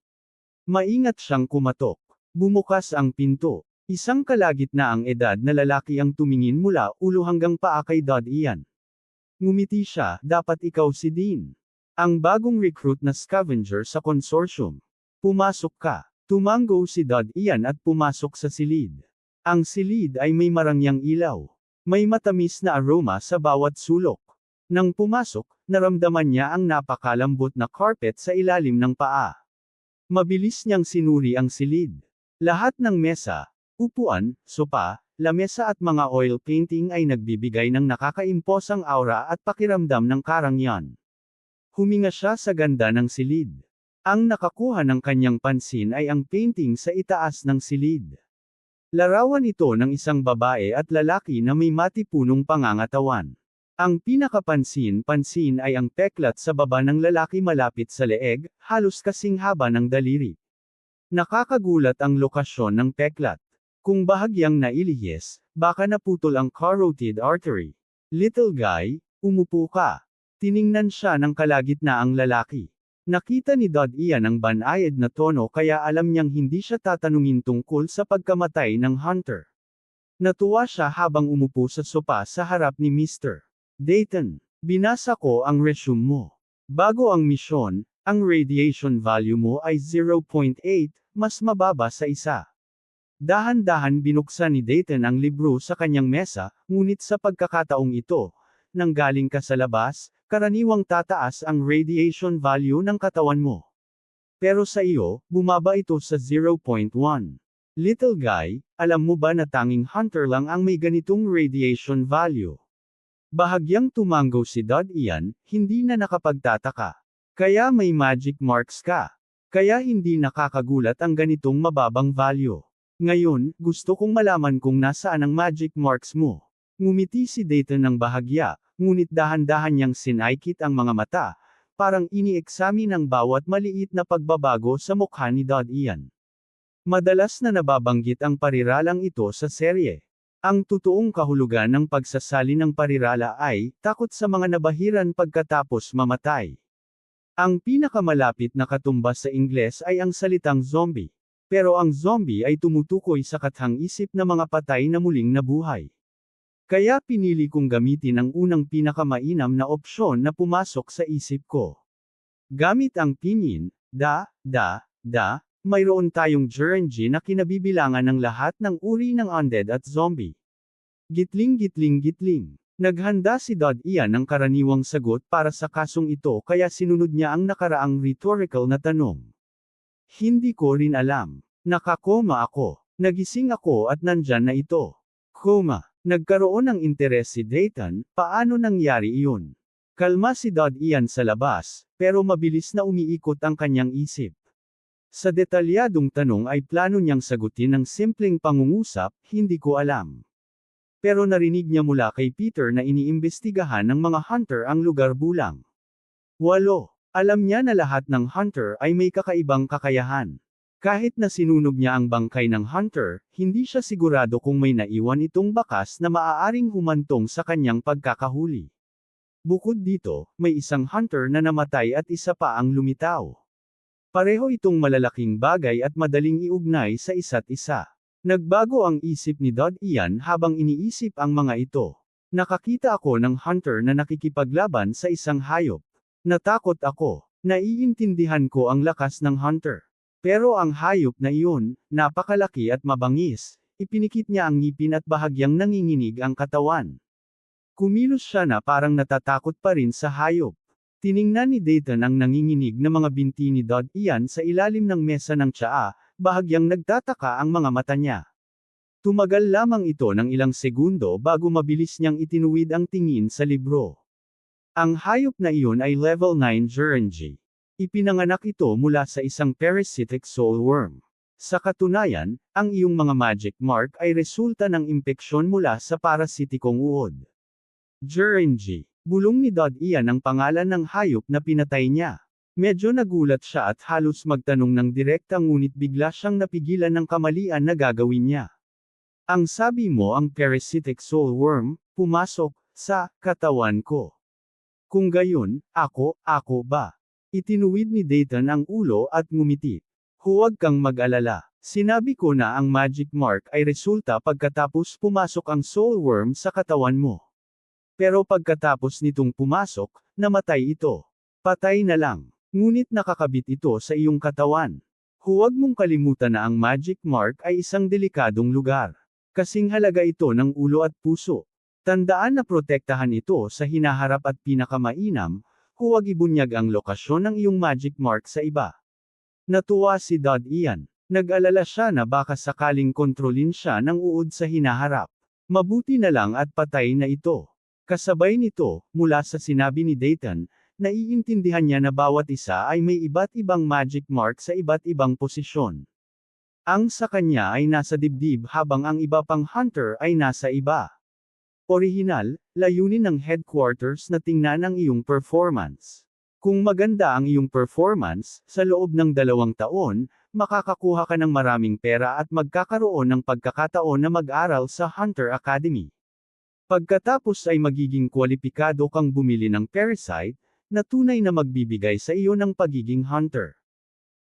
Maingat siyang kumatok. Bumukas ang pinto. Isang kalagitnaang edad na lalaki ang tumingin mula ulo hanggang paa kay Ian. Ngumiti siya, dapat ikaw si Dean. Ang bagong recruit na scavenger sa consortium. Pumasok ka. Tumango si Ian at pumasok sa silid. Ang silid ay may marangyang ilaw. May matamis na aroma sa bawat sulok. Nang pumasok, naramdaman niya ang napakalambot na carpet sa ilalim ng paa. Mabilis niyang sinuri ang silid. Lahat ng mesa, upuan, sopa, lamesa at mga oil painting ay nagbibigay ng nakakaimposang aura at pakiramdam ng karangyan. Huminga siya sa ganda ng silid. Ang nakakuha ng kanyang pansin ay ang painting sa itaas ng silid. Larawan ito ng isang babae at lalaki na may matipunong pangangatawan. Ang pinakapansin-pansin ay ang peklat sa baba ng lalaki malapit sa leeg, halos kasing haba ng daliri. Nakakagulat ang lokasyon ng peklat. Kung bahagyang nailihis, baka naputol ang carotid artery. Little guy, umupo ka. Tiningnan siya ng kalagitnaang lalaki. Nakita ni Ian ang banayad na tono kaya alam niyang hindi siya tatanungin tungkol sa pagkamatay ng hunter. Natuwa siya habang umupo sa sopa sa harap ni Mr. Dayton. Binasa ko ang resume mo. Bago ang misyon, ang radiation value mo ay 0.8, mas mababa sa isa. Dahan-dahan binuksan ni Dayton ang libro sa kanyang mesa, ngunit sa pagkakataong ito, nanggaling ka sa labas, karaniwang tataas ang radiation value ng katawan mo. Pero sa iyo, bumaba ito sa 0.1. Little guy, alam mo ba na tanging hunter lang ang may ganitong radiation value? Bahagyang tumango si Ian, hindi na nakapagtataka. Kaya may magic marks ka. Kaya hindi nakakagulat ang ganitong mababang value. Ngayon, gusto kong malaman kung nasaan ang magic marks mo. Ngumiti si Dayton ng bahagya, ngunit dahan-dahan niyang sinaykit ang mga mata, parang ini-examine ang bawat maliit na pagbabago sa mukha ni Ian. Madalas na nababanggit ang pariralang ito sa serye. Ang totoong kahulugan ng pagsasali ng parirala ay, takot sa mga nabahiran pagkatapos mamatay. Ang pinakamalapit na katumbas sa Ingles ay ang salitang zombie. Pero ang zombie ay tumutukoy sa kathang-isip na mga patay na muling nabuhay. Kaya pinili kong gamitin ang unang pinakamainam na opsyon na pumasok sa isip ko. Gamit ang pinyin, mayroon tayong Juranji na kinabibilangan ng lahat ng uri ng undead at zombie. Gitling. Naghanda si Ian ng karaniwang sagot para sa kasong ito kaya sinunod niya ang nakaraang rhetorical na tanong. Hindi ko rin alam. Nakakoma ako. Nagising ako at nandyan na ito. Koma. Nagkaroon ng interes si Dayton, paano nangyari iyon? Kalma si Ian sa labas, pero mabilis na umiikot ang kanyang isip. Sa detalyadong tanong ay plano niyang sagutin ng simpleng pangungusap, hindi ko alam. Pero narinig niya mula kay Peter na iniimbestigahan ng mga hunter ang lugar bulang. 8. Alam niya na lahat ng hunter ay may kakaibang kakayahan. Kahit na sinunog niya ang bangkay ng hunter, hindi siya sigurado kung may naiwan itong bakas na maaaring humantong sa kanyang pagkakahuli. Bukod dito, may isang hunter na namatay at isa pa ang lumitaw. Pareho itong malalaking bagay at madaling iugnay sa isa't isa. Nagbago ang isip ni Ian habang iniisip ang mga ito. Nakakita ako ng hunter na nakikipaglaban sa isang hayop. Natakot ako. Naiintindihan ko ang lakas ng hunter. Pero ang hayop na iyon, napakalaki at mabangis, ipinikit niya ang ngipin at bahagyang nanginginig ang katawan. Kumilos siya na parang natatakot pa rin sa hayop. Tiningnan ni Dayton ang nanginginig na mga binti ni Ian sa ilalim ng mesa ng tsaa, bahagyang nagtataka ang mga mata niya. Tumagal lamang ito ng ilang segundo bago mabilis niyang itinuwid ang tingin sa libro. Ang hayop na iyon ay level 9 Juranji. Ipinanganak ito mula sa isang parasitic soul worm. Sa katunayan, ang iyong mga magic mark ay resulta ng impeksyon mula sa parasitikong uod. Juranji. Bulong ni Ian ang pangalan ng hayop na pinatay niya. Medyo nagulat siya at halos magtanong ng direkta ngunit bigla siyang napigilan ng kamalian na gagawin niya. Ang sabi mo ang parasitic soul worm, pumasok, sa, katawan ko. Kung gayon, ako ba? Itinuwid ni Dayton ang ulo at ngumiti. Huwag kang mag-alala. Sinabi ko na ang magic mark ay resulta pagkatapos pumasok ang soul worm sa katawan mo. Pero pagkatapos nitong pumasok, namatay ito. Patay na lang. Ngunit nakakabit ito sa iyong katawan. Huwag mong kalimutan na ang magic mark ay isang delikadong lugar. Kasing halaga ito ng ulo at puso. Tandaan na protektahan ito sa hinaharap at pinakamainam, huwag ibunyag ang lokasyon ng iyong magic mark sa iba. Natuwa si Dad Ian. Nag-alala siya na baka sakaling kontrolin siya ng uod sa hinaharap. Mabuti na lang at patay na ito. Kasabay nito, mula sa sinabi ni Dayton, naiintindihan niya na bawat isa ay may iba't ibang magic mark sa iba't ibang posisyon. Ang sa kanya ay nasa dibdib habang ang iba pang hunter ay nasa iba. Orihinal, layunin ng headquarters na tingnan ang iyong performance. Kung maganda ang iyong performance, sa loob ng 2 taon, makakakuha ka ng maraming pera at magkakaroon ng pagkakataon na mag-aral sa Hunter Academy. Pagkatapos ay magiging kwalipikado kang bumili ng parasite, na tunay na magbibigay sa iyo ng pagiging hunter.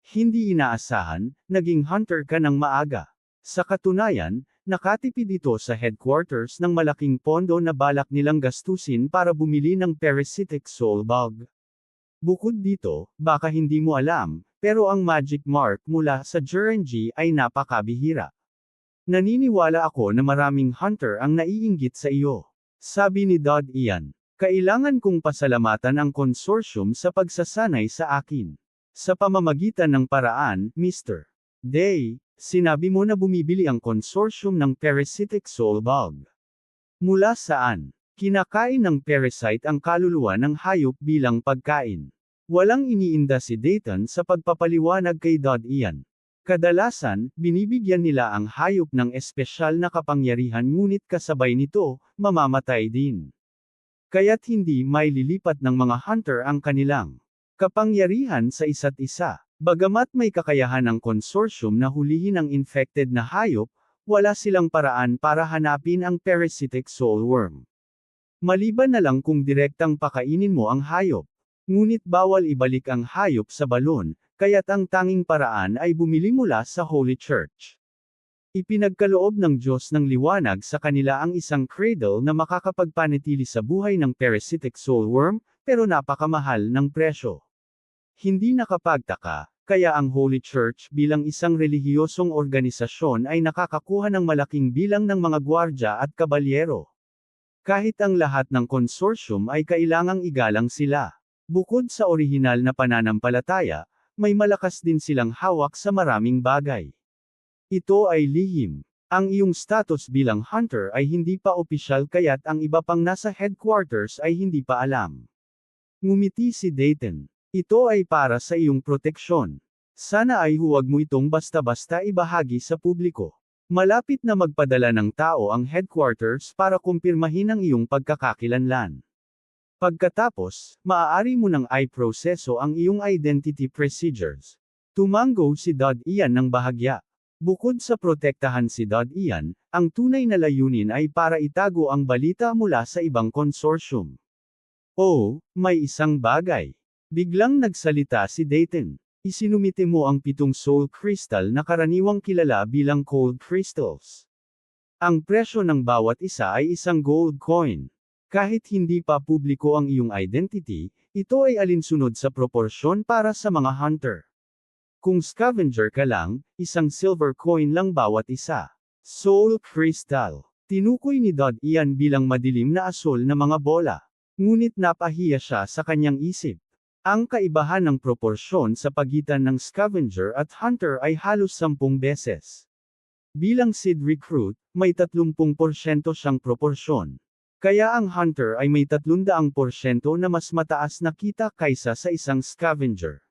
Hindi inaasahan, naging hunter ka ng maaga. Sa katunayan, nakatipid ito sa headquarters ng malaking pondo na balak nilang gastusin para bumili ng parasitic soul bug. Bukod dito, baka hindi mo alam, pero ang magic mark mula sa Jurenji ay napakabihira. Naniniwala ako na maraming hunter ang naiinggit sa iyo. Sabi ni Dad Ian, kailangan kong pasalamatan ang consortium sa pagsasanay sa akin. Sa pamamagitan ng paraan, Mr. Day, sinabi mo na bumibili ang consortium ng parasitic soul bug. Mula saan? Kinakain ng parasite ang kaluluwa ng hayop bilang pagkain. Walang iniinda si Dayton sa pagpapaliwanag kay Dad Ian. Kadalasan, binibigyan nila ang hayop ng espesyal na kapangyarihan ngunit kasabay nito, mamamatay din. Kaya't hindi may lilipat ng mga hunter ang kanilang kapangyarihan sa isa't isa. Bagamat may kakayahan ng consortium na hulihin ang infected na hayop, wala silang paraan para hanapin ang parasitic soul worm. Maliban na lang kung direktang pakainin mo ang hayop. Ngunit bawal ibalik ang hayop sa balon, kaya't ang tanging paraan ay bumili mula sa Holy Church. Ipinagkaloob ng Diyos ng liwanag sa kanila ang isang cradle na makakapagpanatili sa buhay ng parasitic soul worm, pero napakamahal ng presyo. Hindi nakapagtaka, kaya ang Holy Church bilang isang relihiyosong organisasyon ay nakakakuha ng malaking bilang ng mga gwardya at kabalyero. Kahit ang lahat ng consortium ay kailangang igalang sila. Bukod sa orihinal na pananampalataya, may malakas din silang hawak sa maraming bagay. Ito ay lihim. Ang iyong status bilang hunter ay hindi pa opisyal kaya't ang iba pang nasa headquarters ay hindi pa alam. Ngumiti si Dayton. Ito ay para sa iyong proteksyon. Sana ay huwag mo itong basta-basta ibahagi sa publiko. Malapit na magpadala ng tao ang headquarters para kumpirmahin ang iyong pagkakakilanlan. Pagkatapos, maaari mo nang i-proseso ang iyong identity procedures. Tumango si Dad Ian ng bahagya. Bukod sa protektahan si Dad Ian, ang tunay na layunin ay para itago ang balita mula sa ibang consortium. Oh, may isang bagay. Biglang nagsalita si Dayton. Isinumite mo ang 7 soul crystal na karaniwang kilala bilang cold crystals. Ang presyo ng bawat isa ay isang gold coin. Kahit hindi pa publiko ang iyong identity, ito ay alinsunod sa proporsyon para sa mga hunter. Kung scavenger ka lang, isang silver coin lang bawat isa. Soul crystal. Tinukoy ni Dad Ian bilang madilim na asol na mga bola. Ngunit napahiya siya sa kanyang isip. Ang kaibahan ng proporsyon sa pagitan ng scavenger at hunter ay halos 10 beses. Bilang seed recruit, may 30% siyang proporsyon. Kaya ang hunter ay may 300% na mas mataas na kita kaysa sa isang scavenger.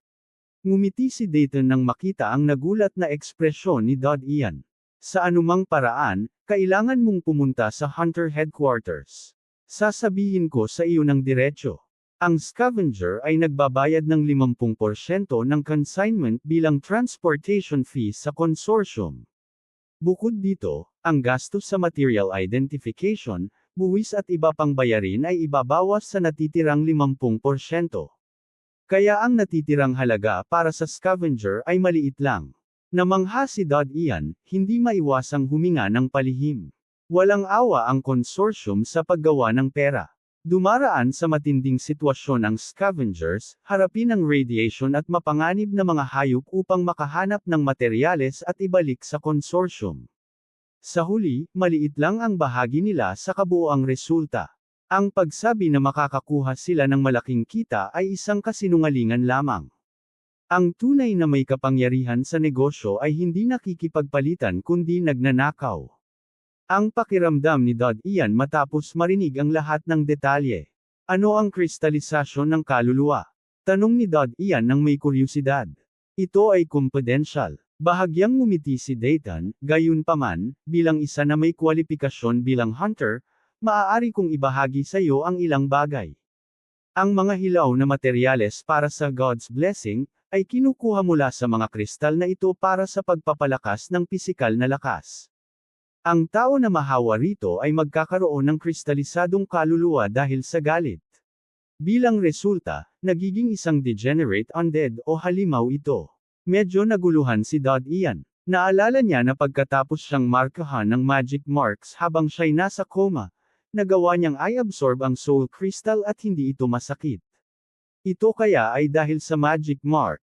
Ngumiti si Dayton nang makita ang nagulat na ekspresyon ni Dad Ian. Sa anumang paraan, kailangan mong pumunta sa hunter headquarters. Sasabihin ko sa iyo ng diretsyo. Ang scavenger ay nagbabayad ng 50% ng consignment bilang transportation fee sa consortium. Bukod dito, ang gastos sa material identification, buwis at iba pang bayarin ay ibabawas sa natitirang 50%. Kaya ang natitirang halaga para sa scavenger ay maliit lang. Namangha si Ian, hindi maiwasang huminga ng palihim. Walang awa ang consortium sa paggawa ng pera. Dumaraan sa matinding sitwasyon ang scavengers, harapin ang radiation at mapanganib na mga hayop upang makahanap ng materyales at ibalik sa consortium. Sa huli, maliit lang ang bahagi nila sa kabuoang resulta. Ang pagsabi na makakakuha sila ng malaking kita ay isang kasinungalingan lamang. Ang tunay na may kapangyarihan sa negosyo ay hindi nakikipagpalitan kundi nagnanakaw. Ang pakiramdam ni Ian matapos marinig ang lahat ng detalye. Ano ang kristalisasyon ng kaluluwa? Tanong ni Ian nang may kuryusidad. Ito ay confidential. Bahagyang ngumiti si Dayton, gayunpaman, bilang isa na may kwalipikasyon bilang hunter, maaari kong ibahagi sa iyo ang ilang bagay. Ang mga hilaw na materyales para sa God's blessing, ay kinukuha mula sa mga kristal na ito para sa pagpapalakas ng pisikal na lakas. Ang tao na mahawa rito ay magkakaroon ng kristalisadong kaluluwa dahil sa galit. Bilang resulta, nagiging isang degenerate undead o halimaw ito. Medyo naguluhan si Ian. Naalala niya na pagkatapos siyang markahan ng magic marks habang siya'y nasa coma, nagawa niyang i-absorb ang soul crystal at hindi ito masakit. Ito kaya ay dahil sa magic mark.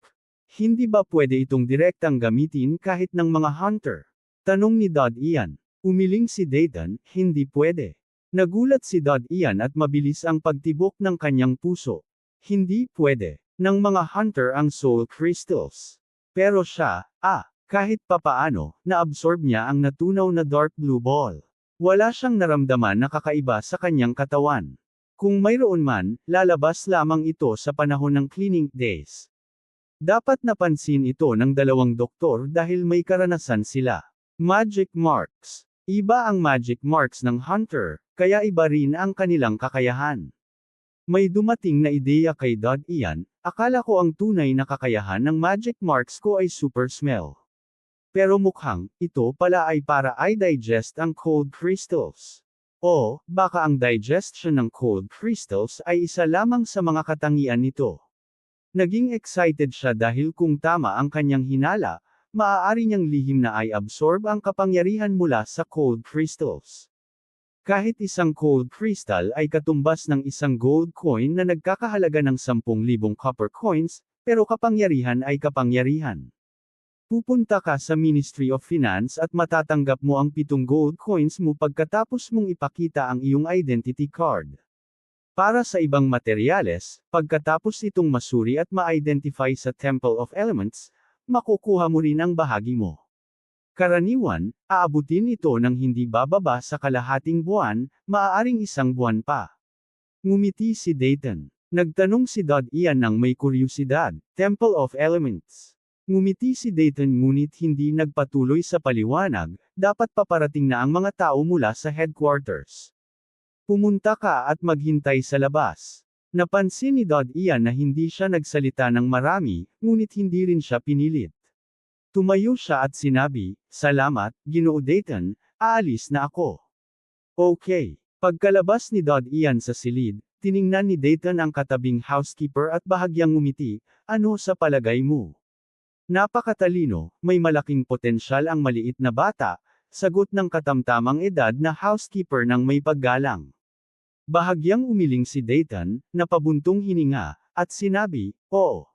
Hindi ba pwede itong direktang gamitin kahit ng mga hunter? Tanong ni Ian. Umiling si Dayton, hindi pwede. Nagulat si Ian at mabilis ang pagtibok ng kanyang puso. Hindi pwede, ng mga hunter ang soul crystals. Pero siya, kahit papaano, na-absorb niya ang natunaw na dark blue ball. Wala siyang naramdaman na kakaiba sa kanyang katawan. Kung mayroon man, lalabas lamang ito sa panahon ng cleaning days. Dapat napansin ito ng dalawang doktor dahil may karanasan sila. Magic marks. Iba ang magic marks ng hunter, kaya iba rin ang kanilang kakayahan. May dumating na ideya kay Ian, akala ko ang tunay na kakayahan ng magic marks ko ay super smell. Pero mukhang, ito pala ay para i-digest ang cold crystals. O, baka ang digestion ng cold crystals ay isa lamang sa mga katangian nito. Naging excited siya dahil kung tama ang kanyang hinala, maaari niyang lihim na i-absorb ang kapangyarihan mula sa cold crystals. Kahit isang cold crystal ay katumbas ng isang gold coin na nagkakahalaga ng 10,000 copper coins, pero kapangyarihan ay kapangyarihan. Pupunta ka sa Ministry of Finance at matatanggap mo ang 7 gold coins mo pagkatapos mong ipakita ang iyong identity card. Para sa ibang materyales, pagkatapos itong masuri at ma-identify sa Temple of Elements, makukuha mo rin ang bahagi mo. Karaniwan, aabutin ito ng hindi bababa sa kalahating buwan, maaaring 1 buwan pa. Ngumiti si Dayton. Nagtanong si Ian nang may kuryusidad, Temple of Elements. Ngumiti si Dayton ngunit hindi nagpatuloy sa paliwanag, dapat paparating na ang mga tao mula sa headquarters. Pumunta ka at maghintay sa labas. Napansin ni Ian na hindi siya nagsalita ng marami, ngunit hindi rin siya pinilit. Tumayo siya at sinabi, "Salamat, Ginoo Dayton, aalis na ako." Okay. Pagkalabas ni Ian sa silid, tiningnan ni Dayton ang katabing housekeeper at bahagyang ngumiti, "Ano sa palagay mo?" "Napakatalino, may malaking potensyal ang maliit na bata," sagot ng katamtamang edad na housekeeper ng may paggalang. Bahagyang umiling si Dayton, napabuntong hininga, at sinabi, "Oo."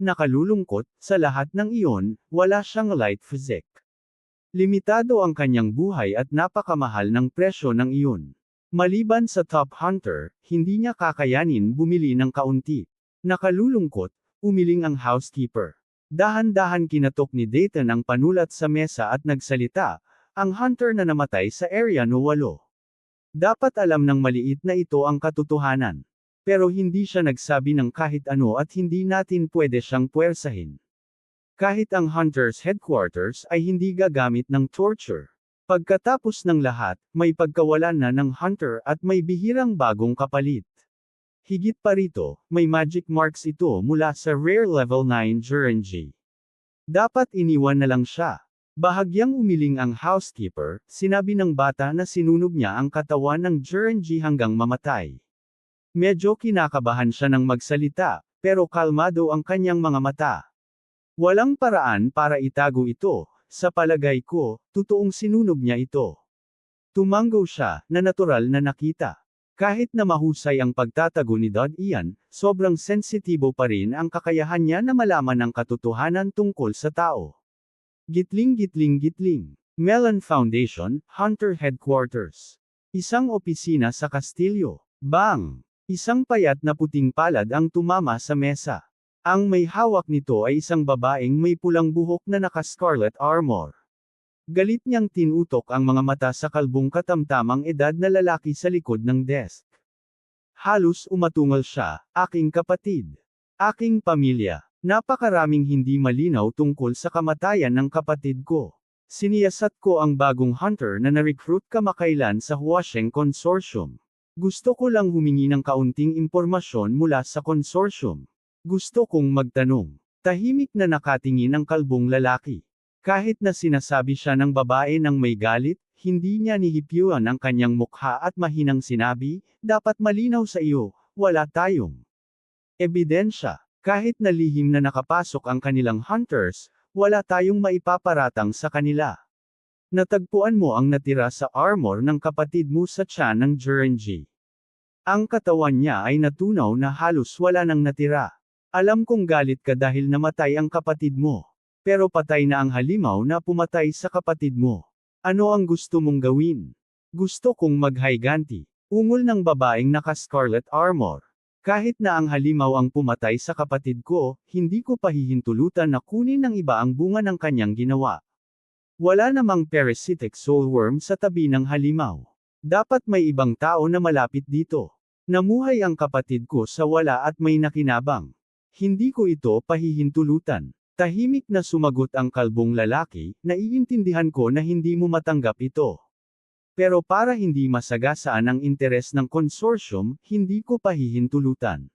Nakalulungkot, sa lahat ng iyon, wala siyang light physique. Limitado ang kanyang buhay at napakamahal ng presyo ng iyon. Maliban sa top hunter, hindi niya kakayanin bumili ng kaunti. Nakalulungkot, umiling ang housekeeper. Dahan-dahan kinatok ni Dayton ang panulat sa mesa at nagsalita, "Ang hunter na namatay sa Area No. 8. Dapat alam ng maliit na ito ang katotohanan. Pero hindi siya nagsabi ng kahit ano at hindi natin pwede siyang puwersahin. Kahit ang hunter's headquarters ay hindi gagamit ng torture. Pagkatapos ng lahat, may pagkawalan na ng hunter at may bihirang bagong kapalit. Higit pa rito, may magic marks ito mula sa rare level 9 Jurenji. Dapat iniwan na lang siya." Bahagyang umiling ang housekeeper, sinabi ng bata na sinunog niya ang katawan ng Jurenji hanggang mamatay. Medyo kinakabahan siya ng magsalita, pero kalmado ang kanyang mga mata. Walang paraan para itago ito, sa palagay ko, totoong sinunog niya ito. Tumanggo siya, na natural na nakita. Kahit na mahusay ang pagtatago ni Dod Ian, sobrang sensitibo pa rin ang kakayahan niya na malaman ang katotohanan tungkol sa tao. Gitling gitling gitling. Mellon Foundation, Hunter Headquarters. Isang opisina sa Kastilyo. Bang! Isang payat na puting palad ang tumama sa mesa. Ang may hawak nito ay isang babaeng may pulang buhok na naka-scarlet armor. Galit niyang tinutok ang mga mata sa kalbong katamtamang edad na lalaki sa likod ng desk. Halos umatungal siya, aking kapatid. Aking pamilya. Napakaraming hindi malinaw tungkol sa kamatayan ng kapatid ko. Siniyasat ko ang bagong hunter na na-recruit kamakailan sa Huasheng Consortium. Gusto ko lang humingi ng kaunting impormasyon mula sa consortium. Gusto kong magtanong. Tahimik na nakatingin ang kalbong lalaki. Kahit na sinasabi siya ng babae ng may galit, hindi niya nihipiuan ang kanyang mukha at mahinang sinabi, dapat malinaw sa iyo, wala tayong ebidensya. Kahit na lihim na nakapasok ang kanilang hunters, wala tayong maipaparatang sa kanila. Natagpuan mo ang natira sa armor ng kapatid mo sa tiyan ng Jurenji. Ang katawan niya ay natunaw na halos wala nang natira. Alam kong galit ka dahil namatay ang kapatid mo. Pero patay na ang halimaw na pumatay sa kapatid mo. Ano ang gusto mong gawin? Gusto kong maghayganti. Ungol ng babaeng naka-scarlet armor. Kahit na ang halimaw ang pumatay sa kapatid ko, hindi ko pahihintulutan na kunin ng iba ang bunga ng kanyang ginawa. Wala namang parasitic soulworm sa tabi ng halimaw. Dapat may ibang tao na malapit dito. Namuhay ang kapatid ko sa wala at may nakinabang. Hindi ko ito pahihintulutan. Tahimik na sumagot ang kalbong lalaki, naiintindihan ko na hindi mo matanggap ito. Pero para hindi masagasaan ang interes ng consortium, hindi ko pahihintulutan.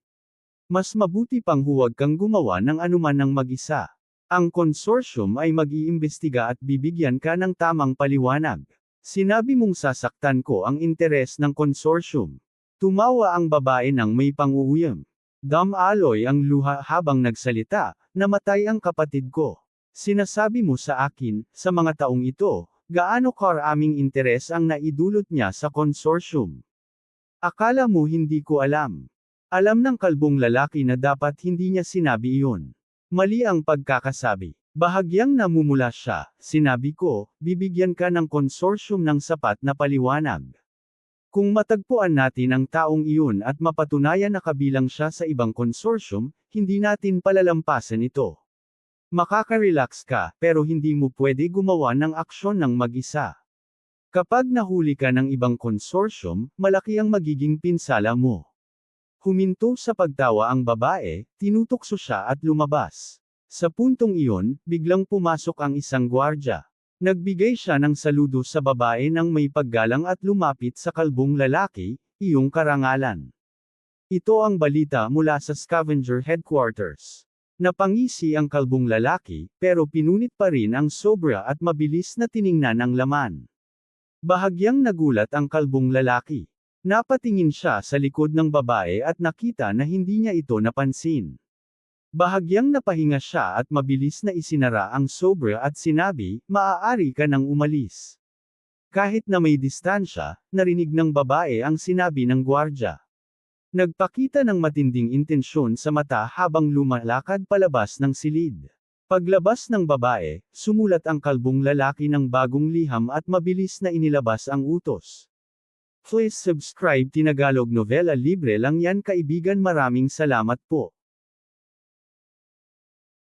Mas mabuti pang huwag kang gumawa ng anuman ng mag-isa. Ang consortium ay mag-iimbestiga at bibigyan ka ng tamang paliwanag. Sinabi mong sasaktan ko ang interes ng consortium. Tumawa ang babae ng may pang-uuyam. Dumaloy ang luha habang nagsalita, namatay ang kapatid ko. Sinasabi mo sa akin, sa mga taong ito, gaano karaming interes ang naidulot niya sa consortium. Akala mo hindi ko alam. Alam ng kalbong lalaki na dapat hindi niya sinabi iyon. Mali ang pagkakasabi. Bahagyang namumula siya, sinabi ko, bibigyan ka ng consortium ng sapat na paliwanag. Kung matagpuan natin ang taong iyon at mapatunayan na kabilang siya sa ibang consortium, hindi natin palalampasan ito. Makaka-relax ka, pero hindi mo pwede gumawa ng aksyon ng mag-isa. Kapag nahuli ka ng ibang consortium, malaki ang magiging pinsala mo. Huminto sa pagtawa ang babae, tinutokso siya at lumabas. Sa puntong iyon, biglang pumasok ang isang gwardya. Nagbigay siya ng saludo sa babae ng may paggalang at lumapit sa kalbong lalaki, iyong karangalan. Ito ang balita mula sa Scavenger Headquarters. Napangisi ang kalbong lalaki, pero pinunit pa rin ang sobra at mabilis na tiningnan ang laman. Bahagyang nagulat ang kalbong lalaki. Napatingin siya sa likod ng babae at nakita na hindi niya ito napansin. Bahagyang napahinga siya at mabilis na isinara ang sobra at sinabi, maaari ka nang umalis. Kahit na may distansya, narinig ng babae ang sinabi ng gwardya. Nagpakita ng matinding intensyon sa mata habang lumalakad palabas ng silid. Paglabas ng babae, sumulat ang kalbong lalaki ng bagong liham at mabilis na inilabas ang utos. Please subscribe Tinagalog Novela, libre lang yan kaibigan, maraming salamat po.